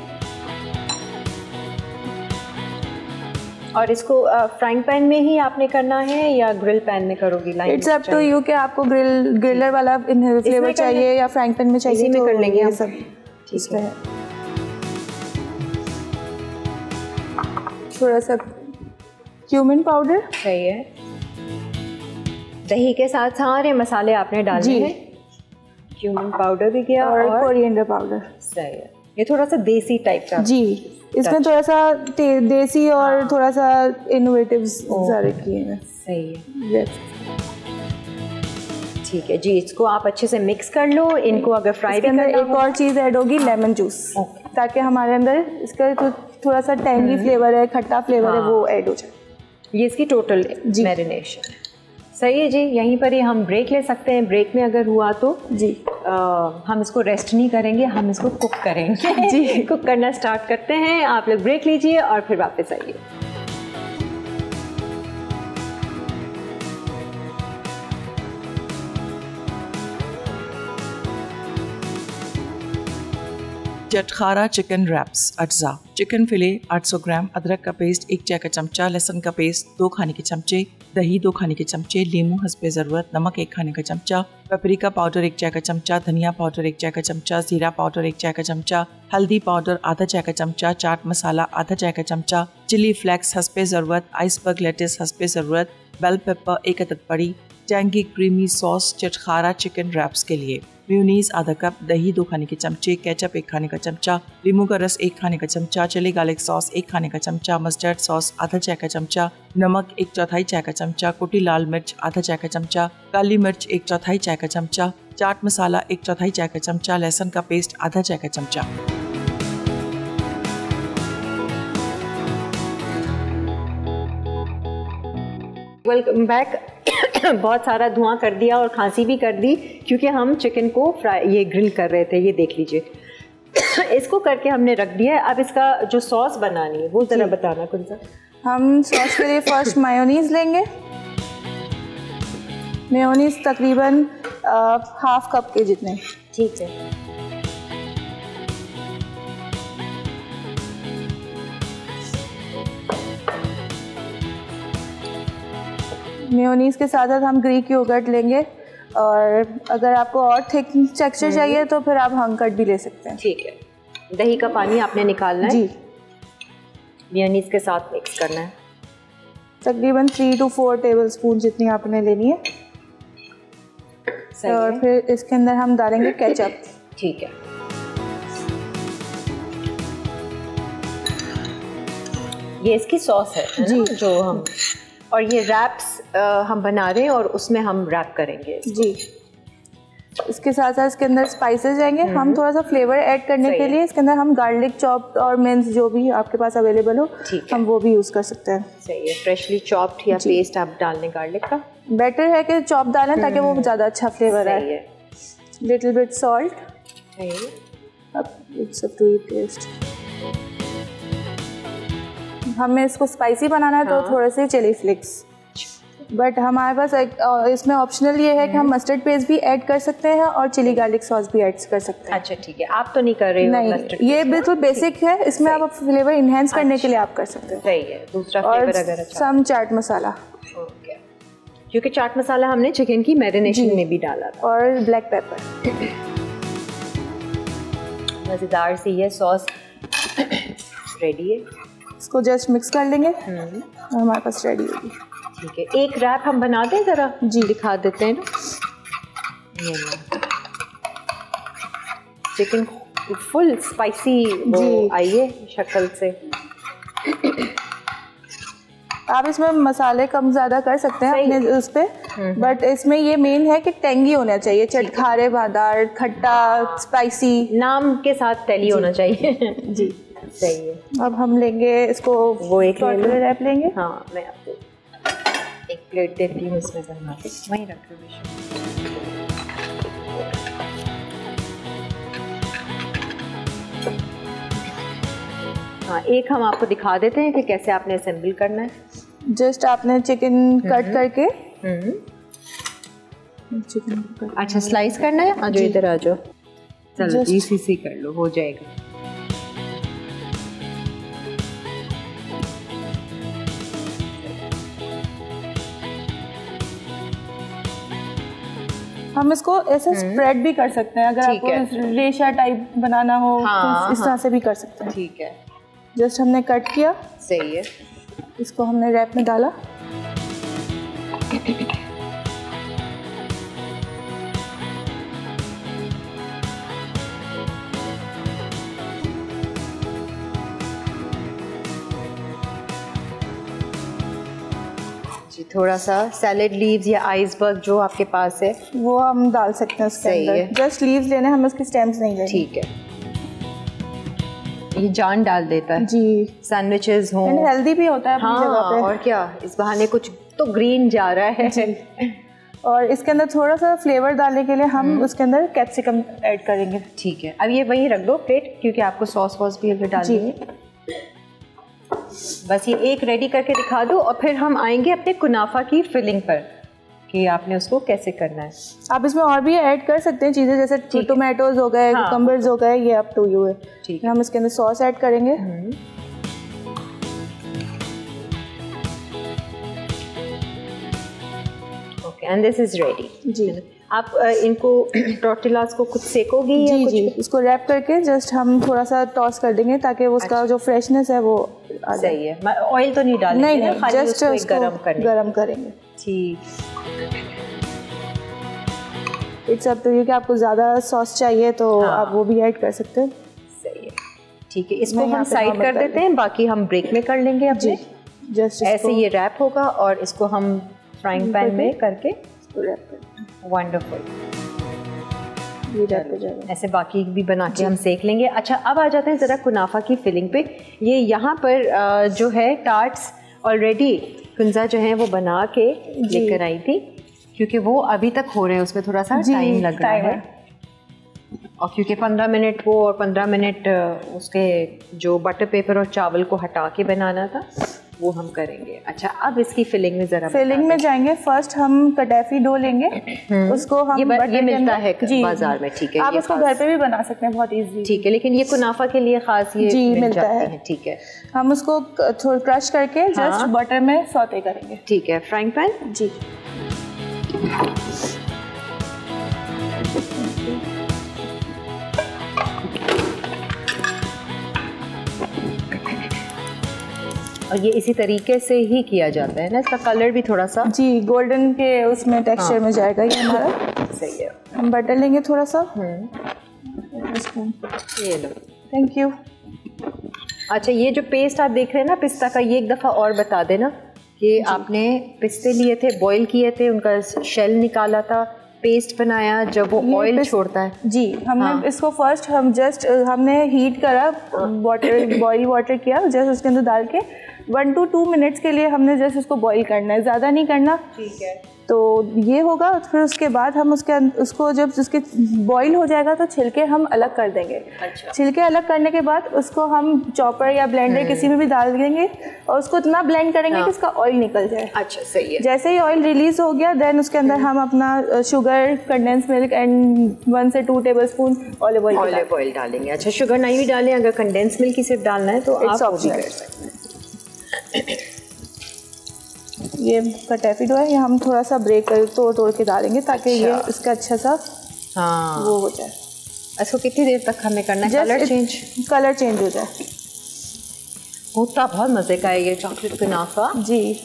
और इसको फ्राइंग पैन में ही आपने करना है या ग्रिल पैन में करोगी? इट्स अप टू यू कि आपको ग्रिलर वाला फ्लेवर चाहिए या फ्राइंग पैन में चाहिए। इसी में कर लेंगे हम सब। ठीक है। थोड़ा सा क्यूमिन पाउडर। सही है। दही के साथ सारे मसाले आपने डाले हैं। क्यूमिन पाउडर भी गया और कोरिएंडर पाउडर। सही है। ये थोड़ा सा देसी टाइप का। जी, इसमें थोड़ा सा देसी और थोड़ा सा इनोवेटिव्स ज़्यादा किए हैं। सही है। ठीक है जी, इसको आप अच्छे से मिक्स कर लो। इनको अगर फ्राई करना है, एक और चीज़ ऐड होगी, लेमन जूस, ताकि हमारे अंदर इसका थोड़ा सा टैंगी फ्लेवर है, खट्टा फ्लेवर है, वो ऐड हो जाए। ये इसकी टोटल मैरिनेशन। सही है जी। यहीं पर ही हम ब्रेक ले सकते हैं। ब्रेक में अगर हुआ तो जी हम इसको रेस्ट नहीं करेंगे, हम इसको कुक करेंगे। जी, कुक करना स्टार्ट करते हैं। आप लोग ब्रेक लीजिए और फिर वापस आइए। चटखारा चिकन रैप्स अज्जा। चिकन फिले 800 ग्राम, अदरक का पेस्ट 1 चाय का चमचा, लहसुन का पेस्ट 2 खाने के चमचे, दही 2 खाने के चमचे, लीमू हस्बे ज़रूरत, नमक 1 खाने का चमचा, पेपरिका पाउडर 1 चाय का चमचा, धनिया पाउडर 1 चाय का चमचा, जीरा पाउडर 1 चाय का चमचा, हल्दी पाउडर आधा चाय का चमचा, चाट मसाला आधा चाय का चमचा, चिली फ्लेक्स हस्बे ज़रूरत, आइसबर्ग लेटिस हस्बे ज़रूरत, बेल पेपर 1 अदद बड़ी, tangy creamy sauce चटखारा chicken raps के लिए, मेयोनीज आधा कप, दही 2 खाने के चमचे, केचप 1 खाने का चमचा, लीमू का रस 1 खाने का चमचा, चिली गार्लिक सॉस 1 खाने का चमचा, मस्टर्ड सॉस आधा चाय का चमचा, नमक 1/4 चाय का चमचा, कुटी लाल मिर्च आधा चाय का चमचा, काली मिर्च 1/4 चाय का चमचा, चाट मसाला 1/4 चाय का चमचा, लहसुन का पेस्ट आधा चाय का चमचा। Welcome back. बहुत सारा धुआं कर दिया और खांसी भी कर दी क्योंकि हम चिकन को ये ग्रिल कर रहे थे। ये देख लीजिए। इसको करके हमने रख दिया है। अब इसका जो सॉस बनानी है वो ज़रा बताना कौन सा। हम सॉस के लिए फर्स्ट मायोनीज़ लेंगे। मेयोनीज़ तकरीबन ½ कप के जितने। ठीक है। मेयोनीज़ के साथ साथ हम ग्रीक योगर्ट लेंगे, और अगर आपको और थिक टेक्सचर चाहिए तो फिर आप हंकट भी ले सकते हैं। ठीक है। दही का पानी आपने निकालना है जी, मेयोनीज़ के साथ मिक्स करना है। तकरीबन 3 to 4 टेबलस्पून जितनी आपने लेनी है। और फिर इसके अंदर हम डालेंगे केचप। ठीक है। ये इसकी सॉस है जी, जो हम, और ये रैप्स हम बना रहे हैं और उसमें हम रैप करेंगे जी। इसके साथ साथ इसके अंदर स्पाइसेस जाएंगे। हम थोड़ा सा फ्लेवर ऐड करने के लिए इसके अंदर हम गार्लिक चॉप्ड और मिंस जो भी आपके पास अवेलेबल हो हम वो भी यूज़ कर सकते हैं। सही है। फ्रेशली चॉप्ड या पेस्ट आप डाल लें गार्लिक का। बेटर है कि चॉप डालें ताकि वो ज़्यादा अच्छा फ्लेवर आए। Little bit salt, it's up to your taste. हमें इसको स्पाइसी बनाना है तो थोड़े से चिली फ्लेक्स, बट हमारे पास इसमें ऑप्शनल ये है कि हम मस्टर्ड पेस्ट भी ऐड कर सकते हैं और चिली गार्लिक सॉस भी ऐड कर सकते हैं। अच्छा ठीक है। आप तो नहीं कर रहे हो? नहीं, ये बिल्कुल बेसिक है। इसमें आप फ्लेवर इन्हेंस करने के लिए आप कर सकते हैं। सही है। दूसरा फ्लेवर अगर अच्छा, सम चाट मसाला, क्योंकि चाट मसाला हमने चिकन की मैरिनेशन में भी डाला था, और ब्लैक पेपर। मज़ेदार सी ये सॉस रेडी है। इसको जस्ट मिक्स कर लेंगे और हमारे पास रेडी होगी। ठीक है। एक रैप हम बना दें ज़रा जी, दिखा देते हैं ना। चिकन फुल स्पाइसी वो आई है शक्ल से। आप इसमें मसाले कम ज़्यादा कर सकते हैं अपने उस पे, बट इसमें ये मेन है कि टेंगी होना चाहिए, चटखारेदार, खट्टा, स्पाइसी, नाम के साथ टेली होना चाहिए। जी सही है। अब हम लेंगे इसको, वो एक रैप लेंगे। हाँ मैं आपको एक प्लेट देती हूँ, इसमें बना के वहीं रख लूँ। हाँ एक हम आपको दिखा देते हैं कि कैसे आपने असेंबल करना है। जस्ट आपने चिकन कट करके चिकन अच्छा स्लाइस करना है। आ जाओ इधर आ जाओ, चलो इसी कर लो, हो जाएगा। हम इसको ऐसे स्प्रेड भी कर सकते हैं, अगर आपको रेशा टाइप बनाना हो तो इस तरह से भी कर सकते हैं। ठीक है, जस्ट हमने कट किया। सही है, इसको हमने रैप में डाला। जी थोड़ा सा सैलेड लीव्स या आइसबर्ग जो आपके पास है वो हम डाल सकते हैं उसके अंदर। जस्ट लीव्स लेने, हमें उसके स्टेम्स नहीं लेने। ठीक है, ये जान डाल देता है जी। सैंडविचेस हो, हेल्दी भी होता है अपनी जगह पे। और क्या, इस बहाने कुछ तो ग्रीन जा रहा है। और इसके अंदर थोड़ा सा फ्लेवर डालने के लिए हम उसके अंदर कैप्सिकम ऐड करेंगे। ठीक है, अब ये वहीं रख दो प्लेट, क्योंकि आपको सॉस वॉस भी अगर डालनी है। बस ये एक रेडी करके दिखा दो और फिर हम आएंगे अपने कुनाफा की फिलिंग पर कि आपने उसको कैसे करना है। आप इसमें और भी ऐड कर सकते हैं चीज़ें, जैसे टोमेटोज हो गए, कुकम्बर्स हो गए, ये अप टू यू है। ठीक है, हम इसके अंदर सॉस ऐड करेंगे। Okay, and this is ready जी। आप इनको टॉर्टिलास को कुछ सेकोगी जी या कुछ? जी, इसको रैप करके जस्ट हम थोड़ा सा टॉस कर देंगे ताकि उसका जो फ्रेशनेस है वो आ जाए। सही है, ऑयल तो नहीं डालेंगे? नहीं, जस्ट गरम करेंगे। ठीक, इट्स अप टू यू कि आपको ज़्यादा सॉस चाहिए तो आप वो भी ऐड कर सकते हैं। सही है, ठीक है, इसको हम साइड कर देते हैं, बाकी हम ब्रेक में कर लेंगे अपने। जस्ट ऐसे ये रैप होगा और इसको हम फ्राइंग पैन में करके रैप कर। वंडरफुल, ये रैप हो जाएगा। ऐसे बाकी भी बना के हम सेक लेंगे। अच्छा, अब आ जाते हैं ज़रा कुनाफा की फिलिंग पे। ये यहाँ पर जो है टार्ट्स ऑलरेडी कुंजा जो है वो बना के लेकर आई थी, क्योंकि वो अभी तक हो रहे हैं, उसमें थोड़ा सा टाइम लग रहा है। और क्योंकि 15 मिनट वो और 15 मिनट उसके जो बटर पेपर और चावल को हटा के बनाना था वो हम करेंगे। अच्छा, अब इसकी फिलिंग में ज़रा फिलिंग में जाएंगे। फर्स्ट हम कटैफी डो लेंगे, उसको हम ये मिलता है बाजार में। ठीक है, आप इसको घर पे भी बना सकते हैं बहुत इजी। ठीक है, लेकिन ये कुनाफा के लिए खास ये जी मिलता है। ठीक है, हम उसको थोड़ा क्रश करके जस्ट बटर में सौते करेंगे। ठीक है, फ्राइंग पैन जी। और ये इसी तरीके से ही किया जाता है ना, इसका कलर भी थोड़ा सा जी गोल्डन के उसमें टेक्सचर में जाएगा ये हमारा। सही है, हम बटर लेंगे थोड़ा सा। ये लो, थैंक यू। अच्छा, ये जो पेस्ट आप देख रहे हैं ना पिस्ता का, ये एक दफ़ा और बता देना कि आपने पिस्ते लिए थे, बॉईल किए थे, उनका शेल निकाला था, पेस्ट बनाया, जब वो ऑयल छोड़ता है। जी, हमने इसको फर्स्ट हमने हीट करा, वाटर बॉईल वाटर किया, जस्ट उसके अंदर डाल के 1 to 2 मिनट्स के लिए हमने जस्ट उसको बॉईल करना है, ज़्यादा नहीं करना। ठीक है, तो ये होगा। फिर उसके बाद हम उसको जब उसके बॉईल हो जाएगा तो छिलके हम अलग कर देंगे। अच्छा। छिलके अलग करने के बाद उसको हम चॉपर या ब्लेंडर किसी में भी डाल देंगे और उसको इतना ब्लेंड करेंगे कि उसका ऑयल निकल जाए। अच्छा, सही है। जैसे ही ऑयल रिलीज हो गया, देन उसके अंदर हम अपना शुगर, कंडेंस मिल्क एंड 1 से 2 टेबलस्पून ऑलिव ऑयल डालेंगे। अच्छा, शुगर नहीं भी डालें, अगर कंडेंस मिल्क ही सिर्फ डालना है तो आप वो भी कर सकते हैं। ये कटैफी डो है, ये हम थोड़ा सा ब्रेक कर तोड़ के डालेंगे ताकि ये इसका अच्छा सा वो हो जाए। इसको कितनी देर तक हमें करना है? कलर चेंज हो जाए। होता बहुत मज़े का है ये चॉकलेट कुनाफा जी।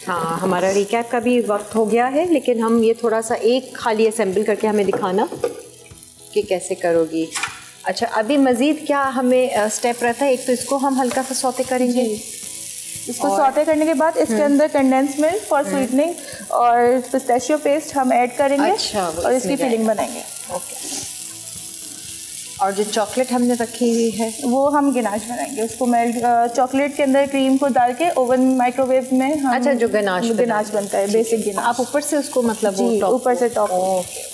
हाँ, हमारा रिकैप का भी वक्त हो गया है, लेकिन हम ये थोड़ा सा एक खाली असेंबल करके हमें दिखाना कि कैसे करोगी। अच्छा, अभी मज़ीद क्या हमें स्टेप रहता है? एक तो इसको हम हल्का सा सौते करेंगे, इसको सौते करने के बाद इसके अंदर कंडेंस मिल्क फॉर स्वीटनिंग और पिस्ताशियो पेस्ट हम ऐड करेंगे। अच्छा, और इसकी फिलिंग बनाएंगे। ओके। और जो चॉकलेट हमने रखी हुई है वो हम गनाश बनाएंगे। उसको मेल्ट चॉकलेट के अंदर क्रीम को डाल के ओवन माइक्रोवेव में हम अच्छा, जो गनाश बनता है, बेसिक गनाश। आप ऊपर से उसको मतलब ऊपर से टॉप। ओके।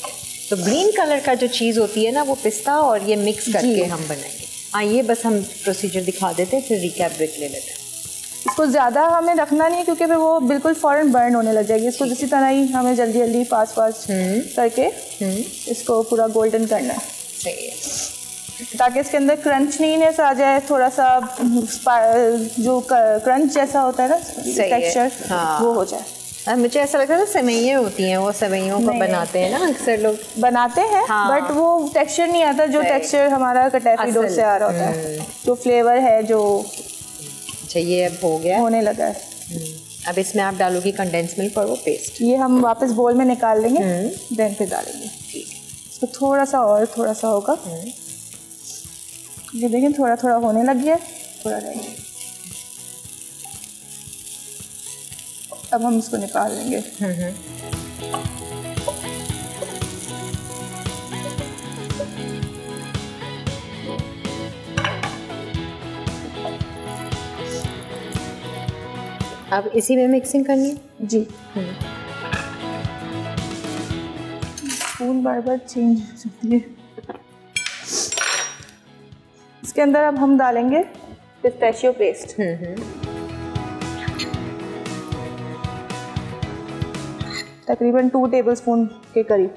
तो ग्रीन कलर का जो चीज़ होती है ना, वो पिस्ता और ये मिक्स करके हम बनाएंगे। हाँ, ये बस हम प्रोसीजर दिखा देते हैं, फिर रिकैप ब्रेक ले लेते हैं। इसको ज़्यादा हमें रखना नहीं है क्योंकि फिर वो बिल्कुल फ़ौरन बर्न होने लग जाएगी। इसको इसी तरह ही हमें जल्दी जल्दी फास्ट करके इसको पूरा गोल्डन करना है। सही है, ताकि इसके अंदर क्रंचनीनेस आ जाए, थोड़ा सा जो क्रंच जैसा होता है ना टेक्सचर, वो हो जाए। मुझे ऐसा लगता है सेवइयाँ होती हैं, वो सेवइयों को बनाते हैं ना, अक्सर लोग बनाते हैं, बट वो टेक्सचर नहीं आता जो टेक्सचर हमारा कटैफी डो से आ रहा होता है, जो फ्लेवर है जो। अच्छा, ये अब हो गया, होने लगा है। अब इसमें आप डालोगी कंडेंस मिल्क और वो पेस्ट, ये हम वापस बोल में निकाल लेंगे, देन फिर डालेंगे। इसको थोड़ा सा होगा, ये देखें थोड़ा थोड़ा होने लग गया, थोड़ा रहेगा। अब हम इसको निकाल लेंगे। अब इसी में मिक्सिंग करनी है जी। स्पून बार बार चेंज हो जाती है। इसके अंदर अब हम डालेंगे पिस्ताशियो पेस्ट। तकरीबन 2 टेबलस्पून के करीब।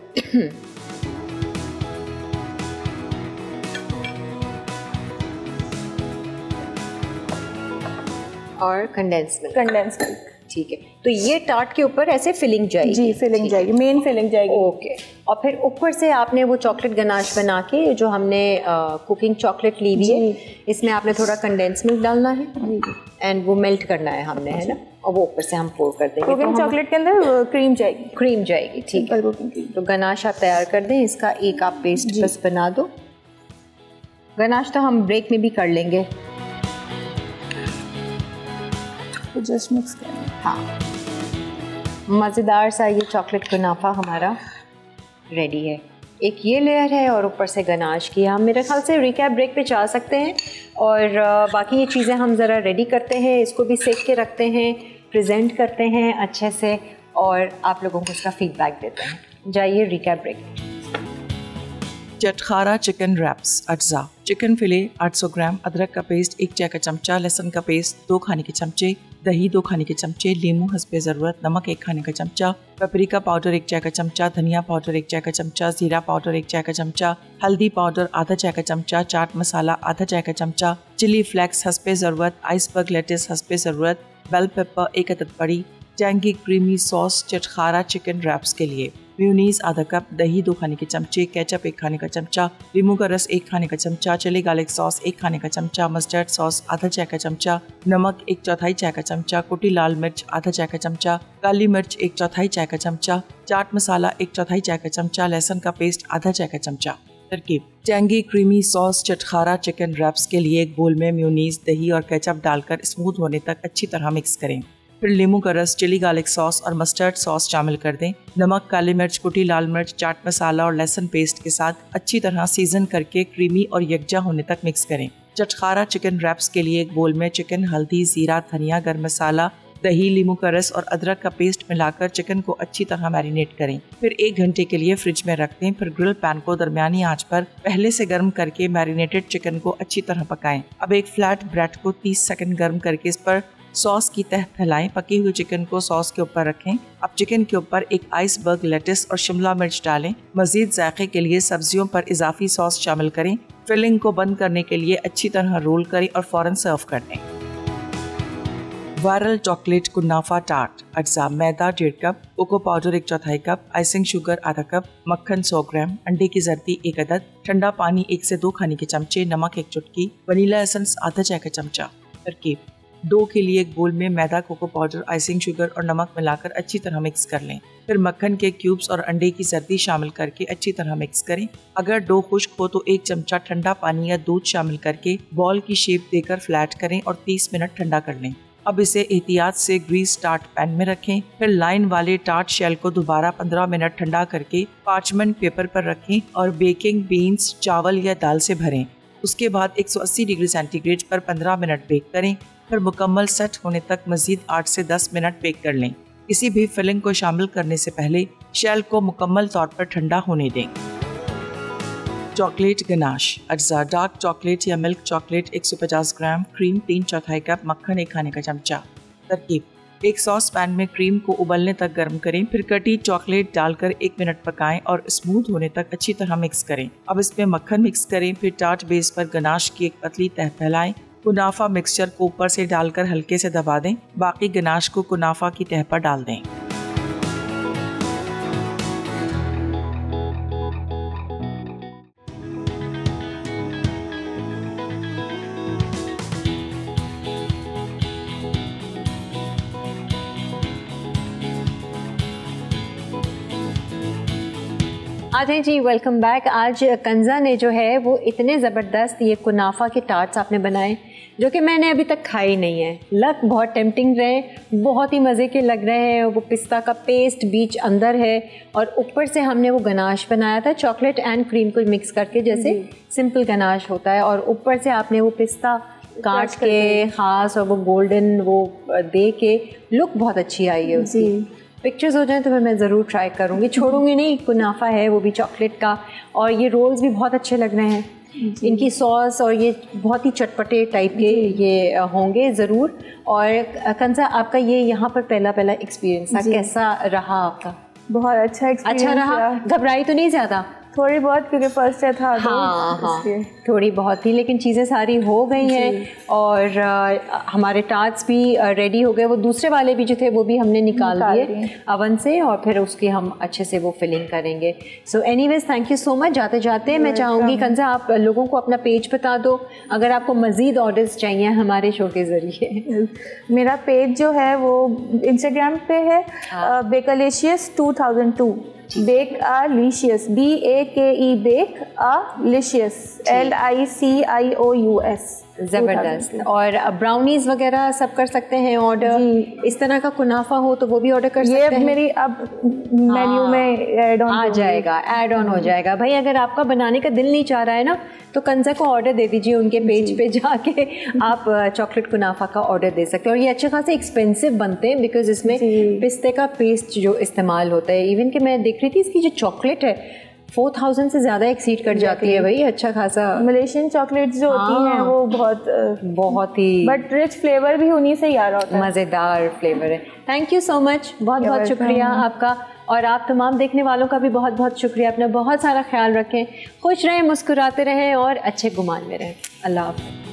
और कंडेंस मिल्क। ठीक है, तो ये टार्ट के ऊपर ऐसे फिलिंग जाएगी? जी, फिलिंग जाएगी, मेन फिलिंग जाएगी। ओके। और फिर ऊपर से आपने वो चॉकलेट गनाश बना के, जो हमने कुकिंग चॉकलेट ली हुई है, इसमें आपने थोड़ा कंडेंस मिल्क डालना है एंड वो मेल्ट करना है हमने, है ना, और वो ऊपर से हम पोर कर देंगे। कुकिंग चॉकलेट के अंदर क्रीम जाएगी। ठीक है, तो गनाश आप तैयार कर दें, इसका एक आप पेस्ट बस बना दो। गनाश तो हम ब्रेक में भी कर लेंगे, तो जस्ट मिक्स करना। हाँ, मज़ेदार सा ये चॉकलेट कुनाफा हमारा रेडी है। एक ये लेयर है और ऊपर से गनाश की। हम मेरे ख्याल से रिकैप ब्रेक पे जा सकते हैं और बाकी ये चीज़ें हम ज़रा रेडी करते हैं, इसको भी सेक के रखते हैं, प्रेजेंट करते हैं अच्छे से और आप लोगों को इसका फीडबैक देते हैं। जाइए रिकैप ब्रेक। चटखारा चिकन रैप्स अज्जा। चिकन फिले 800 ग्राम, अदरक का पेस्ट 1 चाय का चमचा, लहसुन का पेस्ट 2 खाने के चमचे, दही 2 खाने के चमचे, लीमू हस्बे ज़रूरत, नमक 1 खाने का चमचा, पेपरिका पाउडर 1 चाय का चमचा, धनिया पाउडर 1 चाय का चमचा, जीरा पाउडर 1 चाय का चमचा, हल्दी पाउडर आधा चाय का चमचा, चाट मसाला आधा चाय का चमचा, चिली फ्लेक्स हस्बे ज़रूरत, आइसबर्ग लेटिस हस्बे ज़रूरत, बेल पेपर 1 अदद बड़ी, tangy creamy sauce चटखारा chicken raps के लिए, मेयोनीज आधा कप, दही 2 खाने के चमचे, केचप 1 खाने का चमचा, लीमू का रस 1 खाने का चमचा, चिली गार्लिक सॉस 1 खाने का चमचा, मस्टर्ड सॉस आधा चाय का चमचा, नमक 1/4 चाय का चमचा, कुटी लाल मिर्च आधा चाय का चमचा, काली मिर्च 1/4 चाय का चमचा, चाट मसाला 1/4 चाय का चमचा, लहसुन का पेस्ट आधा चाय का चमचा। तरकीब: tangy creamy sauce चटखारा chicken raps के लिए एक बोल में मेयोनीज, दही और केचप डालकर स्मूथ होने तक अच्छी तरह मिक्स करें। फिर नींबू का रस, चिली गार्लिक सॉस और मस्टर्ड सॉस शामिल कर दें। नमक, काली मिर्च, कुटी लाल मिर्च, चाट मसाला और लहसुन पेस्ट के साथ अच्छी तरह सीजन करके क्रीमी और यकजा होने तक मिक्स करें। चटखारा चिकन रैप्स के लिए एक बोल में चिकन, हल्दी, जीरा, धनिया, गरम मसाला, दही, लीमू का रस और अदरक का पेस्ट मिलाकर चिकन को अच्छी तरह मैरिनेट करें। फिर 1 घंटे के लिए फ्रिज में रख दें। फिर ग्रिल पैन को दरमियानी आंच पर पहले से गर्म करके मैरिनेटेड चिकन को अच्छी तरह पकाएं। अब एक फ्लैट ब्रेड को 30 सेकंड गर्म करके इस पर सॉस की तह फैलाएं। पके हुए चिकन को सॉस के ऊपर रखें। अब चिकन के ऊपर एक आइसबर्ग लेटिस और शिमला मिर्च डालें। मजीद जायके के लिए सब्जियों पर इजाफी सॉस शामिल करें। फिलिंग को बंद करने के लिए अच्छी तरह रोल करें और फौरन सर्व कर दें। वायरल चॉकलेट कुनाफा टार्ट अज्जा: मैदा 1.5 cup, cocoa powder 1/4 cup, icing sugar आधा कप, मक्खन 100 ग्राम, अंडे की जर्दी 1 अदद, ठंडा पानी 1 से 2 खाने के चमचे, नमक 1 चुटकी, वनीला एसेंस आधा चाय का चमचा। तरकीब: डो के लिए एक बोल में मैदा, कोको पाउडर, आइसिंग शुगर और नमक मिलाकर अच्छी तरह मिक्स कर लें। फिर मक्खन के क्यूब्स और अंडे की जर्दी शामिल करके अच्छी तरह मिक्स करें। अगर डो खुश्क हो तो 1 चमचा ठंडा पानी या दूध शामिल करके बॉल की शेप देकर फ्लैट करें और 30 मिनट ठंडा कर लें। अब इसे एहतियात से ग्रीस टार्ट पैन में रखें। फिर लाइन वाले टार्ट शेल को दोबारा 15 मिनट ठंडा करके पार्चमेंट पेपर पर रखें और बेकिंग बीन्स, चावल या दाल से भरें। उसके बाद 180 डिग्री सेंटीग्रेड पर 15 मिनट बेक करें। फिर मुकम्मल सेट होने तक मज़ीद 8 से 10 मिनट बेक कर लें। किसी भी फिलिंग को शामिल करने से पहले शेल को मुकम्मल तौर पर ठंडा होने दें। चॉकलेट गनाश अज्जा: डार्क चॉकलेट या मिल्क चॉकलेट 150 ग्राम, क्रीम 3/4 कप, मक्खन 1 खाने का चमचा। तरकीब: एक सॉस पैन में क्रीम को उबलने तक गर्म करें, फिर कटी चॉकलेट डालकर 1 मिनट पकाएं और स्मूथ होने तक अच्छी तरह मिक्स करें। अब इसमें मक्खन मिक्स करें, फिर टार्ट बेस पर गनाश की एक पतली तह फैलाएं। कुनाफा मिक्सचर को ऊपर से डालकर हल्के से दबा दें। बाकी गनाश को कुनाफा की तह पर डाल दें। आते जी, वेलकम बैक। आज कंजा ने जो है वो इतने ज़बरदस्त ये कुनाफा के टार्ट्स आपने बनाए जो कि मैंने अभी तक खाई नहीं है। लग बहुत टेम्पटिंग रहे, बहुत ही मज़े के लग रहे हैं। वो पिस्ता का पेस्ट बीच अंदर है और ऊपर से हमने वो गनाश बनाया था चॉकलेट एंड क्रीम को मिक्स करके, जैसे सिंपल गनाश होता है, और ऊपर से आपने वो पिस्ता काट के ख़ास और वो गोल्डन वो दे के लुक बहुत अच्छी आई है उसकी। पिक्चर्स हो जाएं तो फिर मैं ज़रूर ट्राई करूँगी, छोड़ूंगी नहीं। कुनाफा है वो भी चॉकलेट का, और ये रोल्स भी बहुत अच्छे लग रहे हैं। इनकी सॉस और ये बहुत ही चटपटे टाइप के ये होंगे ज़रूर। और कंजा, आपका ये यहाँ पर पहला एक्सपीरियंस था, कैसा रहा आपका? बहुत अच्छा एक्सपीरियंस। अच्छा रहा? घबराई तो नहीं ज़्यादा? थोड़ी बहुत, क्योंकि फर्स्ट डे था। हाँ, थोड़ी बहुत थी, लेकिन चीज़ें सारी हो गई हैं और हमारे टार्ट्स भी रेडी हो गए। वो दूसरे वाले भी जो थे वो भी हमने निकाल दिए अवन से, और फिर उसकी हम अच्छे से वो फिलिंग करेंगे। So anyways, thank you so much. जाते जाते मैं चाहूँगी कंजा, आप लोगों को अपना पेज बता दो अगर आपको मज़ीद ऑर्डर्स चाहिए हमारे शो के ज़रिए। मेरा पेज जो है वो इंस्टाग्राम पे है, बेकलिशियस 2002। बेक आ लिशियस, BAKE बेक आ लिशियस, LICIOUS। ज़बरदस्त। और ब्राउनीज़ वगैरह सब कर सकते हैं ऑर्डर। इस तरह का कुनाफा हो तो वो भी ऑर्डर कर सकते हैं। ये मेरी अब मेन्यू में ऐड ऑन आ जाएगा, ऐड ऑन हो जाएगा। भाई अगर आपका बनाने का दिल नहीं चाह रहा है ना, तो कंजा को ऑर्डर दे दीजिए, उनके पेज पे जाके आप चॉकलेट कुनाफा का ऑर्डर दे सकते हैं। और ये अच्छे खासे एक्सपेंसिव बनते हैं बिकॉज इसमें पिस्ते का पेस्ट जो इस्तेमाल होता है। इवन कि मैं देख रही थी इसकी जो चॉकलेट है 4000 से ज़्यादा एक्सीड कर जाती है भाई। अच्छा खासा मलेशियन चॉकलेट्स जो होती हैं वो बहुत ही बट रिच फ्लेवर भी उन्हीं से ही आ रहा होता है, मज़ेदार फ्लेवर है। थैंक यू सो मच, बहुत बहुत शुक्रिया आपका। और आप तमाम देखने वालों का भी बहुत बहुत शुक्रिया। अपना बहुत सारा ख्याल रखें, खुश रहें, मुस्कुराते रहें और अच्छे गुमान में रहें। अल्लाह हाफ़िज़।